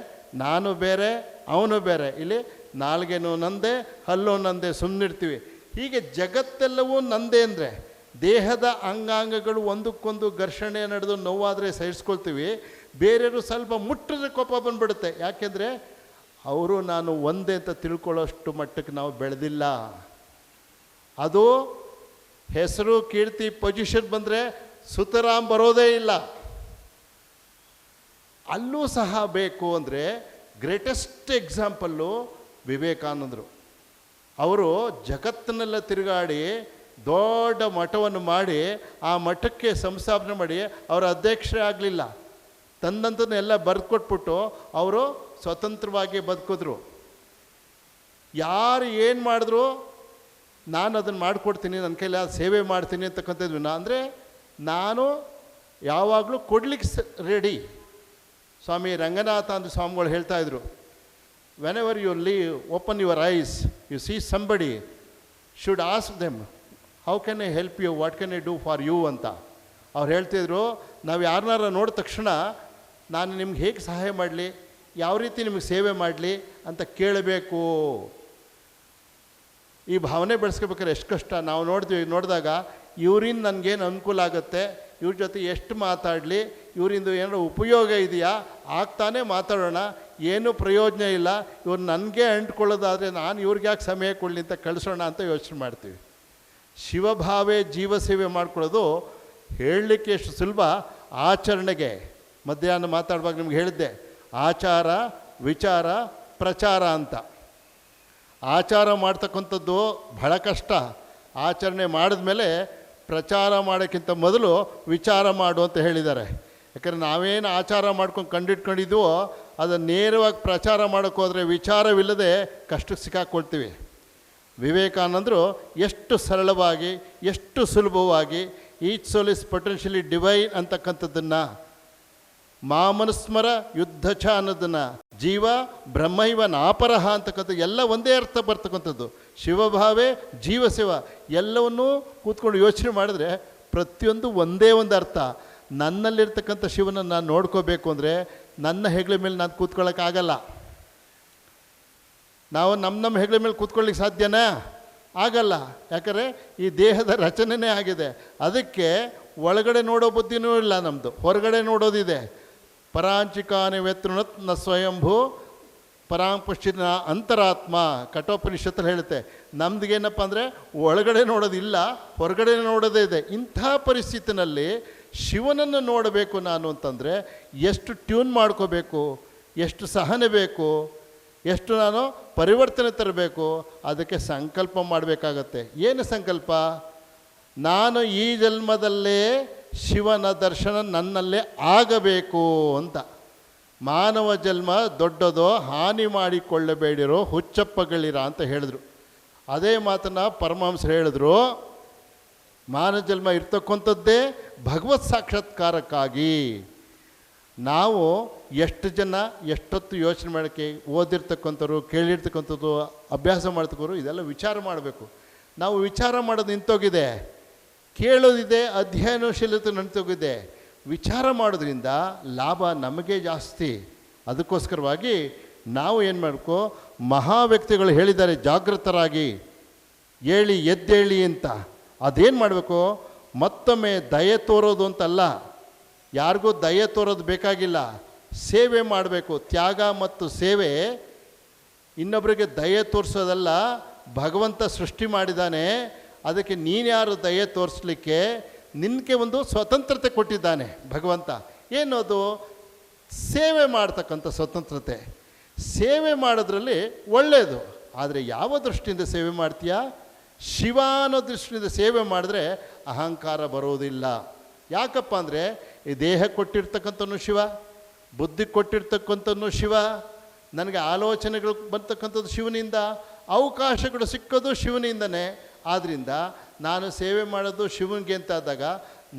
S1: ನಾನು ಬೇರೆ, ಅವನು ಬೇರೆ. ಇಲ್ಲಿ ನಾಲ್ಗೆನೂ ನಂದೆ, ಹಲ್ಲು ನಂದೆ, ಸುಮ್ಮನಿರ್ತೀವಿ. ಹೀಗೆ ಜಗತ್ತೆಲ್ಲವೂ ನಂದೇ ಅಂದರೆ ದೇಹದ ಅಂಗಾಂಗಗಳು ಒಂದಕ್ಕೊಂದು ಘರ್ಷಣೆ ನಡೆದು ನೋವಾದರೆ ಸಹಿಸ್ಕೊಳ್ತೀವಿ. ಬೇರೆಯವರು ಸ್ವಲ್ಪ ಮುಟ್ಟಿದ್ರೆ ಕೋಪ ಬಂದುಬಿಡುತ್ತೆ. ಯಾಕೆಂದರೆ ಅವರು ನಾನು ಒಂದೇ ಅಂತ ತಿಳ್ಕೊಳ್ಳೋಷ್ಟು ಮಟ್ಟಕ್ಕೆ ನಾವು ಬೆಳೆದಿಲ್ಲ. ಅದು ಹೆಸರು, ಕೀರ್ತಿ, ಪೊಸಿಷನ್ ಬಂದರೆ ಸುತರಾಮ್ ಬರೋದೇ ಇಲ್ಲ. ಅಲ್ಲೂ ಸಹ ಬೇಕು ಅಂದರೆ ಗ್ರೇಟೆಸ್ಟ್ ಎಕ್ಸಾಂಪಲ್ಲು ವಿವೇಕಾನಂದರು. ಅವರು ಜಗತ್ತಿನೆಲ್ಲ ತಿರುಗಾಡಿ ದೊಡ್ಡ ಮಠವನ್ನು ಮಾಡಿ ಆ ಮಠಕ್ಕೆ ಸಂಸ್ಥಾಪನೆ ಮಾಡಿ ಅವರ ಅಧ್ಯಕ್ಷರೇ ಆಗಲಿಲ್ಲ. ತನ್ನಂತನ್ನೆಲ್ಲ ಬರೆದುಕೊಟ್ಬಿಟ್ಟು ಅವರು ಸ್ವತಂತ್ರವಾಗಿ ಬದುಕಿದ್ರು. ಯಾರು ಏನು ಮಾಡಿದ್ರು ನಾನು ಅದನ್ನು ಮಾಡಿಕೊಡ್ತೀನಿ, ನನ್ನ ಕೈಲಿ ಅದು ಸೇವೆ ಮಾಡ್ತೀನಿ ಅಂತಕ್ಕಂಥದ್ದು. ಅಂದರೆ ನಾನು ಯಾವಾಗಲೂ ಕೊಡ್ಲಿಕ್ಕೆ ರೆಡಿ. ಸ್ವಾಮಿ ರಂಗನಾಥ ಅಂತ ಸ್ವಾಮಿಗಳು ಹೇಳ್ತಾಯಿದ್ರು, whenever you leave open your eyes, you see somebody, should ask them how can I help you, what can I do for you ಅಂತ. ಅವ್ರು ಹೇಳ್ತಿದ್ರು, ನಾವು ಯಾರನ್ನಾರ ನೋಡಿದ ತಕ್ಷಣ ನಾನು ನಿಮ್ಗೆ ಹೇಗೆ ಸಹಾಯ ಮಾಡಲಿ, ಯಾವ ರೀತಿ ನಿಮಗೆ ಸೇವೆ ಮಾಡಲಿ ಅಂತ ಕೇಳಬೇಕು. ಈ ಭಾವನೆ ಬೆಳೆಸ್ಕೋಬೇಕಾದ್ರೆ ಎಷ್ಟು ಕಷ್ಟ. ನಾವು ನೋಡಿದಾಗ ಇವರಿಂದ ನನಗೇನು ಅನುಕೂಲ ಆಗುತ್ತೆ, ಇವ್ರ ಜೊತೆ ಎಷ್ಟು ಮಾತಾಡಲಿ, ಇವರಿಂದ ಏನಾದ್ರು ಉಪಯೋಗ ಇದೆಯಾ, ಆಗ್ತಾನೆ ಮಾತಾಡೋಣ, ಏನೂ ಪ್ರಯೋಜನ ಇಲ್ಲ, ಇವ್ರು ನನಗೆ ಅಂಟ್ಕೊಳ್ಳೋದಾದರೆ ನಾನು ಇವ್ರಿಗೆ ಯಾಕೆ ಸಮಯ ಕೊಡಲಿ ಅಂತ ಕಳಿಸೋಣ ಅಂತ ಯೋಚನೆ ಮಾಡ್ತೀವಿ. ಶಿವಭಾವೇ ಜೀವಸೇವೆ ಮಾಡ್ಕೊಳ್ಳೋದು ಹೇಳಲಿಕ್ಕೆ ಎಷ್ಟು ಸುಲಭ, ಆಚರಣೆಗೆ ಮಧ್ಯಾಹ್ನ ಮಾತಾಡುವಾಗ ನಿಮ್ಗೆ ಹೇಳಿದ್ದೆ, ಆಚಾರ ವಿಚಾರ ಪ್ರಚಾರ ಅಂತ. ಆಚಾರ ಮಾಡ್ತಕ್ಕಂಥದ್ದು ಬಹಳ ಕಷ್ಟ. ಆಚರಣೆ ಮಾಡಿದ್ಮೇಲೆ ಪ್ರಚಾರ ಮಾಡೋಕ್ಕಿಂತ ಮೊದಲು ವಿಚಾರ ಮಾಡು ಅಂತ ಹೇಳಿದ್ದಾರೆ. ಯಾಕಂದರೆ ನಾವೇನು ಆಚಾರ ಮಾಡ್ಕೊಂಡು ಕಂಡಿಟ್ಕೊಂಡಿದ್ದೀವೋ ಅದನ್ನು ನೇರವಾಗಿ ಪ್ರಚಾರ ಮಾಡೋಕ್ಕೆ ಹೋದರೆ ವಿಚಾರವಿಲ್ಲದೆ ಕಷ್ಟಕ್ಕೆ ಸಿಕ್ಕಾಕ್ಕೊಳ್ತೀವಿ. ವಿವೇಕಾನಂದರು ಎಷ್ಟು ಸರಳವಾಗಿ, ಎಷ್ಟು ಸುಲಭವಾಗಿ each soul is potentially divine ಅಂತಕ್ಕಂಥದ್ದನ್ನು, ಮಾಮನುಸ್ಮರ ಯುದ್ಧ ಚ ಅನ್ನೋದನ್ನು, ಜೀವ ಬ್ರಹ್ಮೈವ ನಾಪರಹ ಅಂತಕ್ಕಂಥ ಎಲ್ಲ ಒಂದೇ ಅರ್ಥ ಬರ್ತಕ್ಕಂಥದ್ದು. ಶಿವಭಾವೇ ಜೀವಸೇವ ಎಲ್ಲವನ್ನೂ ಕೂತ್ಕೊಂಡು ಯೋಚನೆ ಮಾಡಿದ್ರೆ ಪ್ರತಿಯೊಂದು ಒಂದೇ ಒಂದು ಅರ್ಥ. ನನ್ನಲ್ಲಿರ್ತಕ್ಕಂಥ ಶಿವನನ್ನು ನಾನು ನೋಡ್ಕೋಬೇಕು ಅಂದರೆ ನನ್ನ ಹೆಗಲ ಮೇಲೆ ನಾನು ಕೂತ್ಕೊಳ್ಳೋಕ್ಕಾಗಲ್ಲ. ನಾವು ನಮ್ಮ ಹೆಗಲ ಮೇಲೆ ಕೂತ್ಕೊಳ್ಳಿಕ್ಕೆ ಸಾಧ್ಯನಾ? ಆಗಲ್ಲ. ಯಾಕಂದರೆ ಈ ದೇಹದ ರಚನೆಯೇ ಆಗಿದೆ. ಅದಕ್ಕೆ ಒಳಗಡೆ ನೋಡೋ ಬುದ್ಧಿನೂ ಇಲ್ಲ ನಮ್ಮದು, ಹೊರಗಡೆ ನೋಡೋದಿದೆ. ಪರಾಂಚಿಕಾನಿ ವೆತೃಣತ್ ನ ಸ್ವಯಂಭೂ ಪರಾಂಪುಷ್ಟಿನ ಅಂತರಾತ್ಮ ಕಠೋಪನಿಷತ್ತಲ್ಲಿ ಹೇಳುತ್ತೆ. ನಮ್ದಿಗೇನಪ್ಪ ಅಂದರೆ ಒಳಗಡೆ ನೋಡೋದಿಲ್ಲ, ಹೊರಗಡೆ ನೋಡೋದೇ ಇದೆ. ಇಂಥ ಪರಿಸ್ಥಿತಿನಲ್ಲಿ ಶಿವನನ್ನು ನೋಡಬೇಕು ನಾನು ಅಂತಂದರೆ ಎಷ್ಟು ಟ್ಯೂನ್ ಮಾಡ್ಕೋಬೇಕು, ಎಷ್ಟು ಸಹನೆ ಬೇಕು, ಎಷ್ಟು ನಾನು ಪರಿವರ್ತನೆ ತರಬೇಕು. ಅದಕ್ಕೆ ಸಂಕಲ್ಪ ಮಾಡಬೇಕಾಗತ್ತೆ. ಏನು ಸಂಕಲ್ಪ? ನಾನು ಈ ಜನ್ಮದಲ್ಲೇ ಶಿವನ ದರ್ಶನ ನನ್ನಲ್ಲೇ ಆಗಬೇಕು ಅಂತ. ಮಾನವ ಜನ್ಮ ದೊಡ್ಡದೋ, ಹಾನಿ ಮಾಡಿಕೊಳ್ಳಬೇಡಿರೋ ಹುಚ್ಚಪ್ಪಗಳಿರ ಅಂತ ಹೇಳಿದ್ರು. ಅದೇ ಮಾತನ್ನು ಪರಮಹಂಸರು ಹೇಳಿದ್ರು. ಮಾನವ ಜನ್ಮ ಇರ್ತಕ್ಕಂಥದ್ದೇ ಭಗವತ್ ಸಾಕ್ಷಾತ್ಕಾರಕ್ಕಾಗಿ. ನಾವು ಎಷ್ಟು ಜನ ಎಷ್ಟೊತ್ತು ಯೋಚನೆ ಮಾಡೋಕ್ಕೆ, ಓದಿರ್ತಕ್ಕಂಥವ್ರು, ಕೇಳಿರ್ತಕ್ಕಂಥದ್ದು, ಅಭ್ಯಾಸ ಮಾಡ್ತಕ್ಕವರು ಇದೆಲ್ಲ ವಿಚಾರ ಮಾಡಬೇಕು. ನಾವು ವಿಚಾರ ಮಾಡೋದು ನಿಂತೋಗಿದೆ, ಕೇಳೋದಿದೆ, ಅಧ್ಯಯನಶೀಲತೆ ನಿಂತೋಗಿದೆ. ವಿಚಾರ ಮಾಡೋದ್ರಿಂದ ಲಾಭ ನಮಗೆ ಜಾಸ್ತಿ. ಅದಕ್ಕೋಸ್ಕರವಾಗಿ ನಾವು ಏನು ಮಾಡಬೇಕು, ಮಹಾ ವ್ಯಕ್ತಿಗಳು ಹೇಳಿದ್ದಾರೆ ಜಾಗೃತರಾಗಿ ಹೇಳಿ ಎದ್ದೇಳಿ ಅಂತ. ಅದೇನು ಮಾಡಬೇಕು? ಮತ್ತೊಮ್ಮೆ ದಯೆ ತೋರೋದು ಅಂತಲ್ಲ, ಯಾರಿಗೂ ದಯೆ ತೋರೋದು ಬೇಕಾಗಿಲ್ಲ, ಸೇವೆ ಮಾಡಬೇಕು. ತ್ಯಾಗ ಮತ್ತು ಸೇವೆ ಇನ್ನೊಬ್ಬರಿಗೆ ದಯೆ ತೋರಿಸೋದಲ್ಲ. ಭಗವಂತ ಸೃಷ್ಟಿ ಮಾಡಿದ್ದಾನೆ, ಅದಕ್ಕೆ ನೀನ್ಯಾರು ದಯೆ ತೋರಿಸ್ಲಿಕ್ಕೆ? ನಿನಗೆ ಒಂದು ಸ್ವತಂತ್ರತೆ ಕೊಟ್ಟಿದ್ದಾನೆ ಭಗವಂತ. ಏನದು? ಸೇವೆ ಮಾಡ್ತಕ್ಕಂಥ ಸ್ವತಂತ್ರತೆ. ಸೇವೆ ಮಾಡೋದ್ರಲ್ಲಿ ಒಳ್ಳೆಯದು. ಆದರೆ ಯಾವ ದೃಷ್ಟಿಯಿಂದ ಸೇವೆ ಮಾಡ್ತೀಯಾ? ಶಿವ ಅನ್ನೋ ದೃಷ್ಟಿಯಿಂದ ಸೇವೆ ಮಾಡಿದ್ರೆ ಅಹಂಕಾರ ಬರೋದಿಲ್ಲ. ಯಾಕಪ್ಪ ಅಂದರೆ ಈ ದೇಹ ಕೊಟ್ಟಿರ್ತಕ್ಕಂಥನು ಶಿವ, ಬುದ್ಧಿ ಕೊಟ್ಟಿರ್ತಕ್ಕಂಥನು ಶಿವ, ನನಗೆ ಆಲೋಚನೆಗಳು ಬರ್ತಕ್ಕಂಥದ್ದು ಶಿವನಿಂದ, ಅವಕಾಶಗಳು ಸಿಕ್ಕೋದು ಶಿವನಿಂದನೇ. ಆದ್ದರಿಂದ ನಾನು ಸೇವೆ ಮಾಡೋದು ಶಿವನಿಗೆ ಅಂತ ಆದಾಗ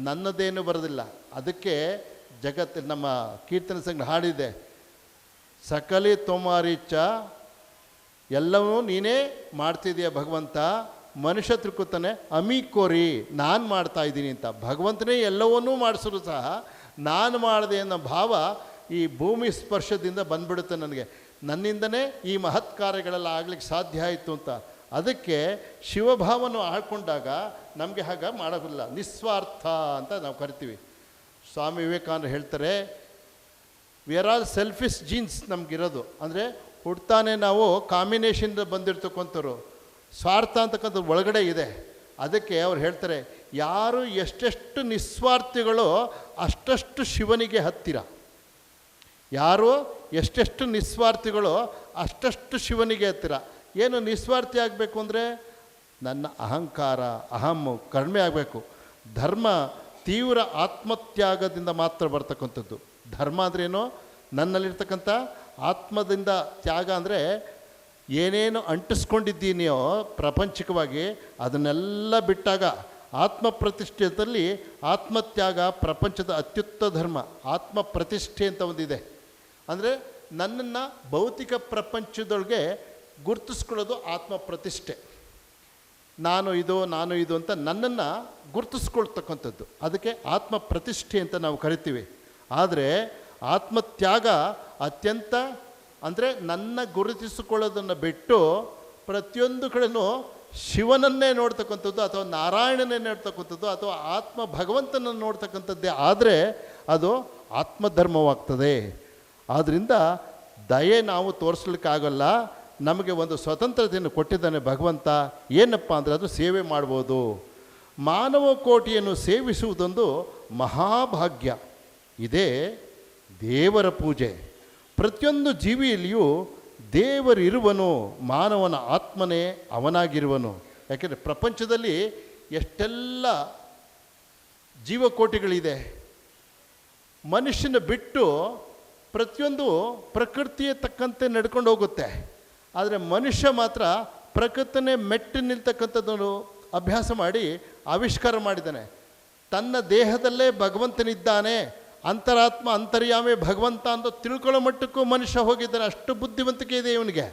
S1: ನನ್ನದೇನು ಬರೋದಿಲ್ಲ. ಅದಕ್ಕೆ ಜಗತ್ತು ನಮ್ಮ ಕೀರ್ತನ ಸಂಘ ಹಾಡಿದೆ, ಸಕಲಿ ತೊಮಾರಿಚ್ಚ, ಎಲ್ಲವೂ ನೀನೇ ಮಾಡ್ತಿದೀಯ ಭಗವಂತ. ಮನುಷ್ಯ ತಿಳ್ಕೊತಾನೆ ಅಮೀಕೋರಿ, ನಾನು ಮಾಡ್ತಾ ಇದ್ದೀನಿ ಅಂತ. ಭಗವಂತನೇ ಎಲ್ಲವನ್ನೂ ಮಾಡಿಸಿದ್ರು ಸಹ ನಾನು ಮಾಡಿದೆ ಅನ್ನೋ ಭಾವ ಈ ಭೂಮಿ ಸ್ಪರ್ಶದಿಂದ ಬಂದ್ಬಿಡುತ್ತೆ ನನಗೆ. ನನ್ನಿಂದನೇ ಈ ಮಹತ್ ಕಾರ್ಯಗಳೆಲ್ಲ ಆಗ್ಲಿಕ್ಕೆ ಸಾಧ್ಯ ಆಯಿತು ಅಂತ. ಅದಕ್ಕೆ ಶಿವಭಾವವನ್ನು ಆಳ್ಕೊಂಡಾಗ ನಮಗೆ ಹಾಗೆ ಮಾಡೋದಿಲ್ಲ. ನಿಸ್ವಾರ್ಥ ಅಂತ ನಾವು ಕರಿತೀವಿ. ಸ್ವಾಮಿ ವಿವೇಕಾನಂದರು ಹೇಳ್ತಾರೆ, we are all selfish genes ನಮಗಿರೋದು. ಅಂದರೆ ಹುಡ್ತಾನೆ ನಾವು ಕಾಂಬಿನೇಷನ್ದ ಬಂದಿರ್ತಕ್ಕಂಥವ್ರು. ಸ್ವಾರ್ಥ ಅಂತಕ್ಕಂಥದ್ದು ಒಳಗಡೆ ಇದೆ. ಅದಕ್ಕೆ ಅವ್ರು ಹೇಳ್ತಾರೆ, ಯಾರು ಎಷ್ಟೆಷ್ಟು ನಿಸ್ವಾರ್ಥಿಗಳೋ ಅಷ್ಟಷ್ಟು ಶಿವನಿಗೆ ಹತ್ತಿರ. ಯಾರು ಎಷ್ಟೆಷ್ಟು ನಿಸ್ವಾರ್ಥಿಗಳೋ ಅಷ್ಟಷ್ಟು ಶಿವನಿಗೆ ಹತ್ತಿರ. ಏನು ನಿಸ್ವಾರ್ಥಿ ಆಗಬೇಕು ಅಂದರೆ ನನ್ನ ಅಹಂಕಾರ, ಅಹಮ್ಮು ಕಡಿಮೆ ಆಗಬೇಕು. ಧರ್ಮ ತೀವ್ರ ಆತ್ಮತ್ಯಾಗದಿಂದ ಮಾತ್ರ ಬರ್ತಕ್ಕಂಥದ್ದು. ಧರ್ಮ ಅಂದ್ರೇನು? ನನ್ನಲ್ಲಿರ್ತಕ್ಕಂಥ ಆತ್ಮದಿಂದ ತ್ಯಾಗ ಅಂದರೆ ಏನೇನು ಅಂಟಿಸ್ಕೊಂಡಿದ್ದೀನಿಯೋ ಪ್ರಪಂಚಿಕವಾಗಿ ಅದನ್ನೆಲ್ಲ ಬಿಟ್ಟಾಗ ಆತ್ಮ ಪ್ರತಿಷ್ಠೆಯಲ್ಲಿ ಆತ್ಮತ್ಯಾಗ ಪ್ರಪಂಚದ ಅತ್ಯುತ್ತಮ ಧರ್ಮ. ಆತ್ಮ ಪ್ರತಿಷ್ಠೆ ಅಂತ ಒಂದಿದೆ. ಅಂದರೆ ನನ್ನನ್ನು ಭೌತಿಕ ಪ್ರಪಂಚದೊಳಗೆ ಗುರುತಿಸ್ಕೊಳ್ಳೋದು ಆತ್ಮ ಪ್ರತಿಷ್ಠೆ. ನಾನು ಇದು ಅಂತ ನನ್ನನ್ನು ಗುರುತಿಸ್ಕೊಳ್ತಕ್ಕಂಥದ್ದು. ಅದಕ್ಕೆ ಆತ್ಮ ಪ್ರತಿಷ್ಠೆ ಅಂತ ನಾವು ಕರಿತೀವಿ. ಆದರೆ ಆತ್ಮತ್ಯಾಗ ಅತ್ಯಂತ ಅಂದರೆ ನನ್ನ ಗುರುತಿಸಿಕೊಳ್ಳೋದನ್ನು ಬಿಟ್ಟು ಪ್ರತಿಯೊಂದು ಕಡೆಯೂ ಶಿವನನ್ನೇ ನೋಡ್ತಕ್ಕಂಥದ್ದು, ಅಥವಾ ನಾರಾಯಣನೇ ನೋಡ್ತಕ್ಕಂಥದ್ದು, ಅಥವಾ ಆತ್ಮ ಭಗವಂತನನ್ನು ನೋಡ್ತಕ್ಕಂಥದ್ದೇ ಆದರೆ ಅದು ಆತ್ಮಧರ್ಮವಾಗ್ತದೆ. ಆದ್ದರಿಂದ ದಯೆ ನಾವು ತೋರಿಸ್ಲಿಕ್ಕಾಗಲ್ಲ. ನಮಗೆ ಒಂದು ಸ್ವತಂತ್ರತೆಯನ್ನು ಕೊಟ್ಟಿದ್ದಾನೆ ಭಗವಂತ. ಏನಪ್ಪ ಅಂದರೆ ಅದು ಸೇವೆ ಮಾಡ್ಬೋದು. ಮಾನವ ಕೋಟಿಯನ್ನು ಸೇವಿಸುವುದೊಂದು ಮಹಾಭಾಗ್ಯ. ಇದೇ ದೇವರ ಪೂಜೆ. ಪ್ರತಿಯೊಂದು ಜೀವಿಯಲ್ಲಿಯೂ ದೇವರಿರುವನು, ಮಾನವನ ಆತ್ಮನೇ ಅವನಾಗಿರುವನು. ಯಾಕೆಂದರೆ ಪ್ರಪಂಚದಲ್ಲಿ ಎಷ್ಟೆಲ್ಲ ಜೀವಕೋಟಿಗಳಿದೆ. ಮನುಷ್ಯನ ಬಿಟ್ಟು ಪ್ರತಿಯೊಂದು ಪ್ರಕೃತಿಯ ತಕ್ಕಂತೆ ನಡ್ಕೊಂಡು ಹೋಗುತ್ತೆ. ಆದರೆ ಮನುಷ್ಯ ಮಾತ್ರ ಪ್ರಕೃತಿನೇ ಮೆಟ್ಟಿ ನಿಲ್ತಕ್ಕಂಥದ್ದನ್ನು ಅಭ್ಯಾಸ ಮಾಡಿ ಆವಿಷ್ಕಾರ ಮಾಡಿದ್ದಾನೆ. ತನ್ನ ದೇಹದಲ್ಲೇ ಭಗವಂತನಿದ್ದಾನೆ, ಅಂತರಾತ್ಮ ಅಂತರ್ಯಾಮಿ ಭಗವಂತ ಅಂತ ತಿಳ್ಕೊಳ್ಳೋ ಮಟ್ಟಕ್ಕೂ ಮನುಷ್ಯ ಹೋಗಿದ್ದಾನೆ. ಅಷ್ಟು ಬುದ್ಧಿವಂತಿಕೆ ಇದೆ ಇವನಿಗೆ.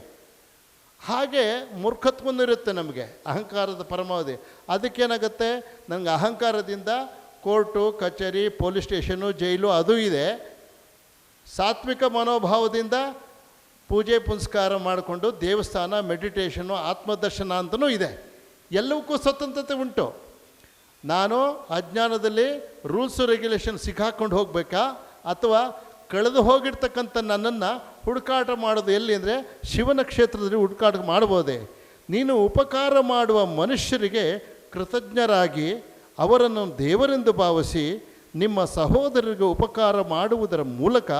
S1: ಹಾಗೆ ಮೂರ್ಖತ್ವನೂ ಇರುತ್ತೆ ನಮಗೆ, ಅಹಂಕಾರದ ಪರಮಾವಧಿ. ಅದಕ್ಕೇನಾಗುತ್ತೆ, ನನಗೆ ಅಹಂಕಾರದಿಂದ ಕೋರ್ಟು ಕಚೇರಿ ಪೊಲೀಸ್ ಸ್ಟೇಷನು ಜೈಲು ಅದು ಇದೆ. ಸಾತ್ವಿಕ ಮನೋಭಾವದಿಂದ ಪೂಜೆ ಪುನಸ್ಕಾರ ಮಾಡಿಕೊಂಡು ದೇವಸ್ಥಾನ ಮೆಡಿಟೇಷನು ಆತ್ಮದರ್ಶನ ಅಂತಲೂ ಇದೆ. ಎಲ್ಲವಕ್ಕೂ ಸ್ವತಂತ್ರತೆ ಉಂಟು. ನಾನು ಅಜ್ಞಾನದಲ್ಲಿ ರೂಲ್ಸು ರೆಗ್ಯುಲೇಷನ್ ಸಿಕ್ಕಾಕೊಂಡು ಹೋಗಬೇಕಾ, ಅಥವಾ ಕಳೆದು ಹೋಗಿರ್ತಕ್ಕಂಥ ನನ್ನನ್ನು ಹುಡುಕಾಟ ಮಾಡೋದು ಎಲ್ಲಿ ಅಂದರೆ ಶಿವನ ಕ್ಷೇತ್ರದಲ್ಲಿ ಹುಡುಕಾಟ ಮಾಡ್ಬೋದೆ. ನೀನು ಉಪಕಾರ ಮಾಡುವ ಮನುಷ್ಯರಿಗೆ ಕೃತಜ್ಞರಾಗಿ ಅವರನ್ನು ದೇವರೆಂದು ಭಾವಿಸಿ ನಿಮ್ಮ ಸಹೋದರರಿಗೆ ಉಪಕಾರ ಮಾಡುವುದರ ಮೂಲಕ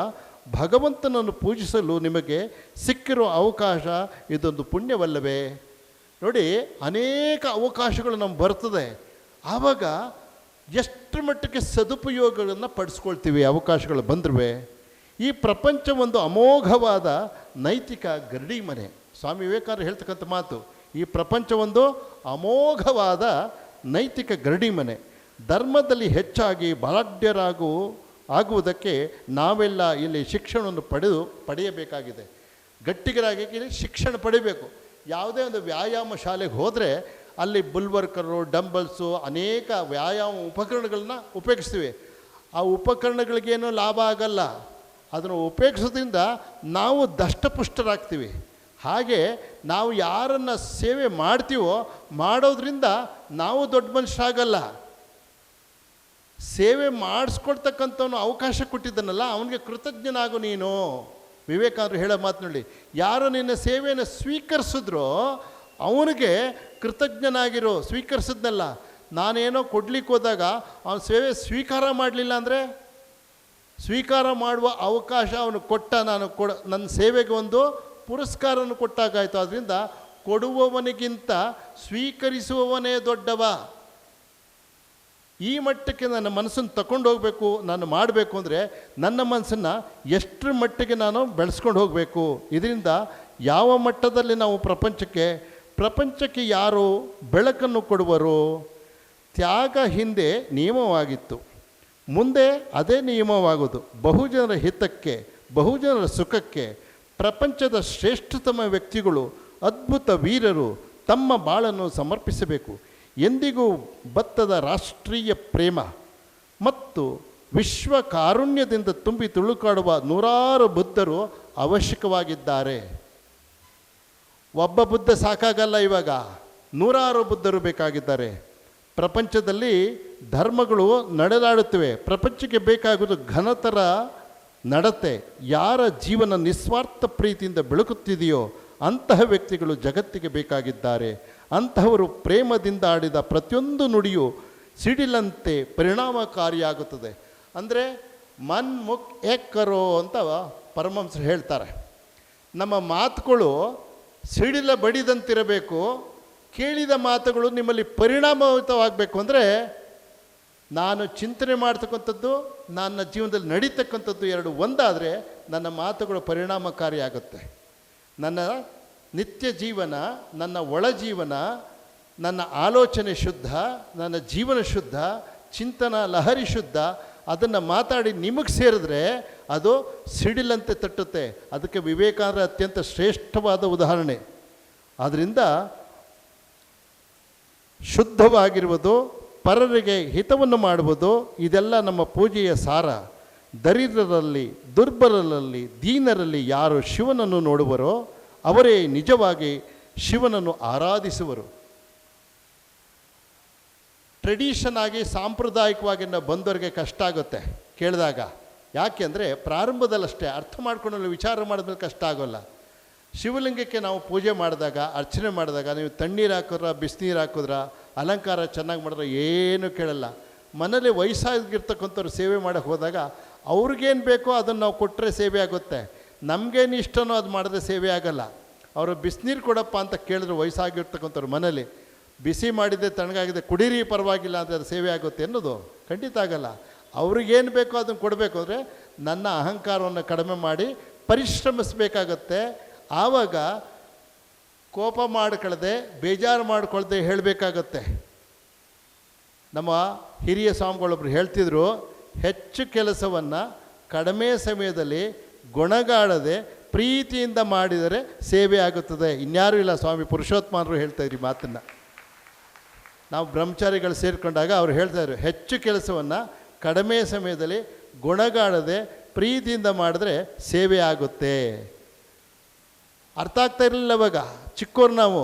S1: ಭಗವಂತನನ್ನು ಪೂಜಿಸಲು ನಿಮಗೆ ಸಿಕ್ಕಿರೋ ಅವಕಾಶ ಇದೊಂದು ಪುಣ್ಯವಲ್ಲವೇ? ನೋಡಿ, ಅನೇಕ ಅವಕಾಶಗಳು ನಮ್ಗೆ ಬರ್ತದೆ. ಆವಾಗ ಎಷ್ಟು ಮಟ್ಟಕ್ಕೆ ಸದುಪಯೋಗಗಳನ್ನು ಪಡಿಸ್ಕೊಳ್ತೀವಿ ಅವಕಾಶಗಳು ಬಂದರೆ. ಈ ಪ್ರಪಂಚ ಒಂದು ಅಮೋಘವಾದ ನೈತಿಕ ಗರಡಿ ಮನೆ. ಸ್ವಾಮಿ ವಿವೇಕಾನಂದರು ಹೇಳ್ತಕ್ಕಂಥ ಮಾತು, ಈ ಪ್ರಪಂಚ ಒಂದು ಅಮೋಘವಾದ ನೈತಿಕ ಗರಡಿ ಮನೆ. ಧರ್ಮದಲ್ಲಿ ಹೆಚ್ಚಾಗಿ ಆಗುವುದಕ್ಕೆ ನಾವೆಲ್ಲ ಇಲ್ಲಿ ಶಿಕ್ಷಣವನ್ನು ಪಡೆಯಬೇಕಾಗಿದೆ. ಗಟ್ಟಿಗರಾಗಿ ಶಿಕ್ಷಣ ಪಡಿಬೇಕು. ಯಾವುದೇ ಒಂದು ವ್ಯಾಯಾಮ ಶಾಲೆಗೆ ಹೋದರೆ ಅಲ್ಲಿ ಬುಲ್ವರ್ಕರು, ಡಂಬಲ್ಸು, ಅನೇಕ ವ್ಯಾಯಾಮ ಉಪಕರಣಗಳನ್ನ ಉಪಯೋಗಿಸ್ತೀವಿ. ಆ ಉಪಕರಣಗಳಿಗೇನೂ ಲಾಭ ಆಗಲ್ಲ. ಅದನ್ನು ಉಪಯೋಗಿಸೋದ್ರಿಂದ ನಾವು ದಷ್ಟಪುಷ್ಟರಾಗ್ತೀವಿ. ಹಾಗೆ ನಾವು ಯಾರನ್ನು ಸೇವೆ ಮಾಡ್ತೀವೋ ಮಾಡೋದ್ರಿಂದ ನಾವು ದೊಡ್ಡ ಮನುಷ್ಯರಾಗಲ್ಲ. ಸೇವೆ ಮಾಡಿಸ್ಕೊಳ್ತಕ್ಕಂಥವನು ಅವಕಾಶ ಕೊಟ್ಟಿದ್ದಾನಲ್ಲ, ಅವನಿಗೆ ಕೃತಜ್ಞನಾಗು ನೀನು. ವಿವೇಕಾನಂದರು ಹೇಳೋ ಮಾತಿನಲ್ಲಿ, ಯಾರು ನಿನ್ನ ಸೇವೆಯನ್ನು ಸ್ವೀಕರಿಸಿದ್ರೋ ಅವನಿಗೆ ಕೃತಜ್ಞನಾಗಿರೋ. ಸ್ವೀಕರಿಸಿದ್ನಲ್ಲ, ನಾನೇನೋ ಕೊಡ್ಲಿಕ್ಕೆ ಹೋದಾಗ ಅವನ ಸೇವೆ ಸ್ವೀಕಾರ ಮಾಡಲಿಲ್ಲ ಅಂದರೆ, ಸ್ವೀಕಾರ ಮಾಡುವ ಅವಕಾಶ ಅವನು ಕೊಟ್ಟ, ನನ್ನ ಸೇವೆಗೆ ಒಂದು ಪುರಸ್ಕಾರವನ್ನು ಕೊಟ್ಟಾಗಾಯಿತು. ಆದ್ದರಿಂದ ಕೊಡುವವನಿಗಿಂತ ಸ್ವೀಕರಿಸುವವನೇ ದೊಡ್ಡವ. ಈ ಮಟ್ಟಕ್ಕೆ ನನ್ನ ಮನಸ್ಸನ್ನು ತಗೊಂಡು ಹೋಗಬೇಕು, ನಾನು ಮಾಡಬೇಕು ಅಂದರೆ ನನ್ನ ಮನಸ್ಸನ್ನು ಎಷ್ಟರ ಮಟ್ಟಿಗೆ ನಾನು ಬೆಳೆಸ್ಕೊಂಡು ಹೋಗಬೇಕು. ಇದರಿಂದ ಯಾವ ಮಟ್ಟದಲ್ಲಿ ನಾವು ಪ್ರಪಂಚಕ್ಕೆ ಯಾರು ಬೆಳಕನ್ನು ಕೊಡುವರು? ತ್ಯಾಗ ಹಿಂದೆ ನಿಯಮವಾಗಿತ್ತು, ಮುಂದೆ ಅದೇ ನಿಯಮವಾಗುವುದು. ಬಹುಜನರ ಹಿತಕ್ಕೆ, ಬಹುಜನರ ಸುಖಕ್ಕೆ ಪ್ರಪಂಚದ ಶ್ರೇಷ್ಠತಮ ವ್ಯಕ್ತಿಗಳು, ಅದ್ಭುತ ವೀರರು ತಮ್ಮ ಬಾಳನ್ನು ಸಮರ್ಪಿಸಬೇಕು. ಎಂದಿಗೂ ಬತ್ತದ ರಾಷ್ಟ್ರೀಯ ಪ್ರೇಮ ಮತ್ತು ವಿಶ್ವ ಕಾರುಣ್ಯದಿಂದ ತುಂಬಿ ತುಳುಕಾಡುವ ನೂರಾರು ಬುದ್ಧರು ಅವಶ್ಯಕವಾಗಿದ್ದಾರೆ. ಒಬ್ಬ ಬುದ್ಧ ಸಾಕಾಗಲ್ಲ, ಇವಾಗ ನೂರಾರು ಬುದ್ಧರು ಬೇಕಾಗಿದ್ದಾರೆ. ಪ್ರಪಂಚದಲ್ಲಿ ಧರ್ಮಗಳು ನಡೆದಾಡುತ್ತವೆ. ಪ್ರಪಂಚಕ್ಕೆ ಬೇಕಾಗುವುದು ಘನತರ ನಡತೆ. ಯಾರ ಜೀವನ ನಿಸ್ವಾರ್ಥ ಪ್ರೀತಿಯಿಂದ ಬೆಳಗುತ್ತಿದೆಯೋ ಅಂತಹ ವ್ಯಕ್ತಿಗಳು ಜಗತ್ತಿಗೆ ಬೇಕಾಗಿದ್ದಾರೆ. ಅಂತಹವರು ಪ್ರೇಮದಿಂದ ಆಡಿದ ಪ್ರತಿಯೊಂದು ನುಡಿಯು ಸಿಡಿಲಂತೆ ಪರಿಣಾಮಕಾರಿಯಾಗುತ್ತದೆ. ಅಂದರೆ ಮನ್ ಮುಖ್ ಏಕ್ ಕರೋ ಅಂತ ಪರಮಹಂಸರು ಹೇಳ್ತಾರೆ. ನಮ್ಮ ಮಾತುಗಳು ಸಿಡಿಲ ಬಡಿದಂತಿರಬೇಕು. ಕೇಳಿದ ಮಾತುಗಳು ನಿಮ್ಮಲ್ಲಿ ಪರಿಣಾಮಯುತವಾಗಬೇಕು. ಅಂದರೆ ನಾನು ಚಿಂತನೆ ಮಾಡ್ತಕ್ಕಂಥದ್ದು, ನನ್ನ ಜೀವನದಲ್ಲಿ ನಡೀತಕ್ಕಂಥದ್ದು ಎರಡು ಒಂದಾದರೆ ನನ್ನ ಮಾತುಗಳು ಪರಿಣಾಮಕಾರಿಯಾಗುತ್ತೆ. ನನ್ನ ನಿತ್ಯ ಜೀವನ, ನನ್ನ ಒಳ ಜೀವನ, ನನ್ನ ಆಲೋಚನೆ ಶುದ್ಧ, ನನ್ನ ಜೀವನ ಶುದ್ಧ, ಚಿಂತನ ಲಹರಿ ಶುದ್ಧ. ಅದನ್ನು ಮಾತಾಡಿ ನಿಮಗೆ ಸೇರಿದ್ರೆ ಅದು ಸಿಡಿಲಂತೆ ತಟ್ಟುತ್ತೆ. ಅದಕ್ಕೆ ವಿವೇಕಾನಂದ ಅತ್ಯಂತ ಶ್ರೇಷ್ಠವಾದ ಉದಾಹರಣೆ. ಆದ್ದರಿಂದ ಶುದ್ಧವಾಗಿರುವುದು, ಪರರಿಗೆ ಹಿತವನ್ನು ಮಾಡುವುದು, ಇದೆಲ್ಲ ನಮ್ಮ ಪೂಜೆಯ ಸಾರ. ದರಿದ್ರರಲ್ಲಿ, ದುರ್ಬಲರಲ್ಲಿ, ದೀನರಲ್ಲಿ ಯಾರು ಶಿವನನ್ನು ನೋಡುವರೋ ಅವರೇ ನಿಜವಾಗಿ ಶಿವನನ್ನು ಆರಾಧಿಸುವರು. ಟ್ರೆಡಿಷನ್ ಆಗಿ ಸಾಂಪ್ರದಾಯಿಕವಾಗಿ ಬಂದವರಿಗೆ ಕಷ್ಟ ಆಗುತ್ತೆ ಕೇಳಿದಾಗ. ಯಾಕೆ ಅಂದರೆ ಪ್ರಾರಂಭದಲ್ಲಷ್ಟೇ ಅರ್ಥ ಮಾಡ್ಕೊಂಡು ವಿಚಾರ ಮಾಡಿದ್ರೆ ಕಷ್ಟ ಆಗೋಲ್ಲ. ಶಿವಲಿಂಗಕ್ಕೆ ನಾವು ಪೂಜೆ ಮಾಡಿದಾಗ, ಅರ್ಚನೆ ಮಾಡಿದಾಗ ನೀವು ತಣ್ಣೀರು ಹಾಕಿದ್ರ, ಬಿಸಿನೀರು ಹಾಕಿದ್ರ, ಅಲಂಕಾರ ಚೆನ್ನಾಗಿ ಮಾಡಿದ್ರೆ ಏನೂ ಕೇಳಲ್ಲ. ಮನೇಲಿ ವಯಸ್ಸಾಗಿರ್ತಕ್ಕಂಥವ್ರು ಸೇವೆ ಮಾಡೋಕ್ಕೆ ಹೋದಾಗ ಅವ್ರಿಗೇನು ಬೇಕೋ ಅದನ್ನು ನಾವು ಕೊಟ್ಟರೆ ಸೇವೆ ಆಗುತ್ತೆ. ನಮಗೇನು ಇಷ್ಟನೋ ಅದು ಮಾಡಿದ್ರೆ ಸೇವೆ ಆಗೋಲ್ಲ. ಅವರು ಬಿಸಿನೀರು ಕೊಡಪ್ಪ ಅಂತ ಕೇಳಿದ್ರು ವಯಸ್ಸಾಗಿರ್ತಕ್ಕಂಥವ್ರು ಮನೇಲಿ, ಬಿಸಿ ಮಾಡಿದೆ ತಣ್ಣಗಾಗಿದೆ ಕುಡೀರಿ ಪರವಾಗಿಲ್ಲ ಅಂದರೆ ಅದು ಸೇವೆ ಆಗುತ್ತೆ ಅನ್ನೋದು ಖಂಡಿತ ಆಗಲ್ಲ. ಅವ್ರಿಗೇನು ಬೇಕೋ ಅದನ್ನು ಕೊಡಬೇಕು ಅಂದರೆ ನನ್ನ ಅಹಂಕಾರವನ್ನು ಕಡಿಮೆ ಮಾಡಿ ಪರಿಶ್ರಮಿಸಬೇಕಾಗತ್ತೆ. ಆವಾಗ ಕೋಪ ಮಾಡ್ಕೊಳ್ಳದೆ, ಬೇಜಾರು ಮಾಡ್ಕೊಳ್ದೆ ಹೇಳಬೇಕಾಗತ್ತೆ. ನಮ್ಮ ಹಿರಿಯ ಸ್ವಾಮಿಗಳೊಬ್ಬರು ಹೇಳ್ತಿದ್ರು, ಹೆಚ್ಚು ಕೆಲಸವನ್ನು ಕಡಿಮೆ ಸಮಯದಲ್ಲಿ ಗುಣಗಾಡದೆ ಪ್ರೀತಿಯಿಂದ ಮಾಡಿದರೆ ಸೇವೆ ಆಗುತ್ತದೆ. ಇನ್ಯಾರೂ ಇಲ್ಲ, ಸ್ವಾಮಿ ಪುರುಷೋತ್ತಮರು ಹೇಳ್ತಾಯಿದ್ರಿ ಮಾತನ್ನು. ನಾವು ಬ್ರಹ್ಮಚಾರಿಗಳು ಸೇರಿಕೊಂಡಾಗ ಅವ್ರು ಹೇಳ್ತಾಯಿದ್ರು, ಹೆಚ್ಚು ಕೆಲಸವನ್ನು ಕಡಿಮೆ ಸಮಯದಲ್ಲಿ ಗುಣಗಾಡದೆ ಪ್ರೀತಿಯಿಂದ ಮಾಡಿದ್ರೆ ಸೇವೆ ಆಗುತ್ತೆ. ಅರ್ಥ ಆಗ್ತಾ ಇರಲಿಲ್ಲ ಅವಾಗ, ಚಿಕ್ಕವ್ರು ನಾವು.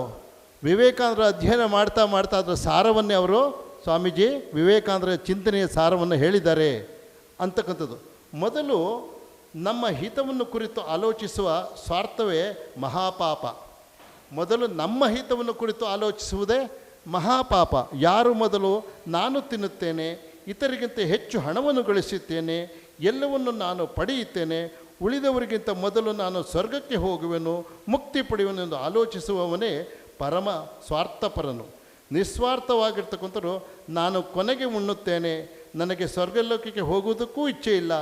S1: ವಿವೇಕಾನಂದರ ಅಧ್ಯಯನ ಮಾಡ್ತಾ ಮಾಡ್ತಾ ಅದರ ಸಾರವನ್ನೇ ಅವರು ಸ್ವಾಮೀಜಿ ವಿವೇಕಾನಂದರ ಚಿಂತನೆಯ ಸಾರವನ್ನು ಹೇಳಿದ್ದಾರೆ ಅಂತಕ್ಕಂಥದ್ದು. ಮೊದಲು ನಮ್ಮ ಹಿತವನ್ನು ಕುರಿತು ಆಲೋಚಿಸುವ ಸ್ವಾರ್ಥವೇ ಮಹಾಪಾಪ. ಮೊದಲು ನಮ್ಮ ಹಿತವನ್ನು ಕುರಿತು ಆಲೋಚಿಸುವುದೇ ಮಹಾಪಾಪ. ಯಾರು ಮೊದಲು ನಾನು ತಿನ್ನುತ್ತೇನೆ, ಇತರಿಗಿಂತ ಹೆಚ್ಚು ಹಣವನ್ನು ಗಳಿಸುತ್ತೇನೆ, ಎಲ್ಲವನ್ನು ನಾನು ಪಡೆಯುತ್ತೇನೆ, ಉಳಿದವರಿಗಿಂತ ಮೊದಲು ನಾನು ಸ್ವರ್ಗಕ್ಕೆ ಹೋಗುವೆನು, ಮುಕ್ತಿ ಪಡೆಯುವೆನೆಂದು ಆಲೋಚಿಸುವವನೇ ಪರಮ ಸ್ವಾರ್ಥಪರನು. ನಿಸ್ವಾರ್ಥವಾಗಿರ್ತಕ್ಕಂಥವ್ರು ನಾನು ಕೊನೆಗೆ ಉಣ್ಣುತ್ತೇನೆ, ನನಗೆ ಸ್ವರ್ಗಲೋಕಕ್ಕೆ ಹೋಗುವುದಕ್ಕೂ ಇಚ್ಛೆ ಇಲ್ಲ,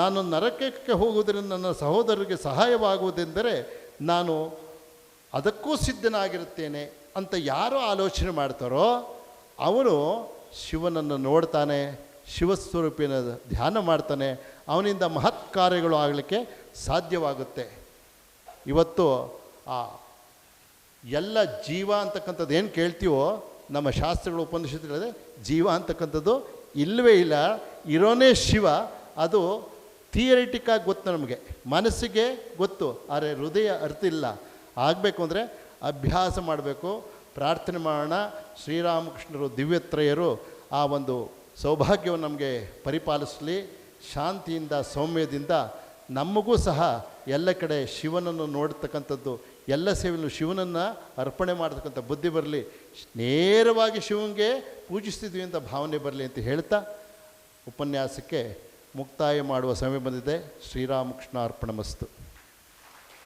S1: ನಾನು ನರಕಕ್ಕೆ ಹೋಗುವುದರಿಂದ ನನ್ನ ಸಹೋದರರಿಗೆ ಸಹಾಯವಾಗುವುದೆಂದರೆ ನಾನು ಅದಕ್ಕೂ ಸಿದ್ಧನಾಗಿರುತ್ತೇನೆ ಅಂತ ಯಾರು ಆಲೋಚನೆ ಮಾಡ್ತಾರೋ ಅವನು ಶಿವನನ್ನು ನೋಡ್ತಾನೆ, ಶಿವಸ್ವರೂಪಿನ ಧ್ಯಾನ ಮಾಡ್ತಾನೆ, ಅವನಿಂದ ಮಹತ್ ಕಾರ್ಯಗಳು ಆಗಲಿಕ್ಕೆ ಸಾಧ್ಯವಾಗುತ್ತೆ. ಇವತ್ತು ಆ ಎಲ್ಲ ಜೀವ ಅಂತಕ್ಕಂಥದ್ದು ಏನು ಕೇಳ್ತೀವೋ ನಮ್ಮ ಶಾಸ್ತ್ರಗಳು ಉಪನಿಷತ್ತುಗಳಿದೆ, ಜೀವ ಅಂತಕ್ಕಂಥದ್ದು ಇಲ್ಲವೇ ಇಲ್ಲ, ಇರೋನೇ ಶಿವ. ಅದು ಥಿಯರಿಟಿಕ್ಕಾಗಿ ಗೊತ್ತು ನಮಗೆ, ಮನಸ್ಸಿಗೆ ಗೊತ್ತು, ಆದರೆ ಹೃದಯ ಅರ್ತಿಲ್ಲ. ಆಗಬೇಕು ಅಂದರೆ ಅಭ್ಯಾಸ ಮಾಡಬೇಕು, ಪ್ರಾರ್ಥನೆ ಮಾಡೋಣ. ಶ್ರೀರಾಮಕೃಷ್ಣರು ದಿವ್ಯತ್ರಯರು ಆ ಒಂದು ಸೌಭಾಗ್ಯವನ್ನು ನಮಗೆ ಪರಿಪಾಲಿಸಲಿ. ಶಾಂತಿಯಿಂದ ಸೌಮ್ಯದಿಂದ ನಮಗೂ ಸಹ ಎಲ್ಲ ಕಡೆ ಶಿವನನ್ನು ನೋಡ್ತಕ್ಕಂಥದ್ದು, ಎಲ್ಲ ಸೇವೆಯಲ್ಲೂ ಶಿವನನ್ನು ಅರ್ಪಣೆ ಮಾಡ್ತಕ್ಕಂಥ ಬುದ್ಧಿ ಬರಲಿ, ನೇರವಾಗಿ ಶಿವನಿಗೆ ಪೂಜಿಸ್ತಿದ್ವಿ ಅಂತ ಭಾವನೆ ಬರಲಿ ಅಂತ ಹೇಳ್ತಾ ಉಪನ್ಯಾಸಕ್ಕೆ ಮುಕ್ತಾಯ ಮಾಡುವ ಸಮಯ ಬಂದಿದೆ. ಶ್ರೀರಾಮಕೃಷ್ಣ ಅರ್ಪಣಮಸ್ತು.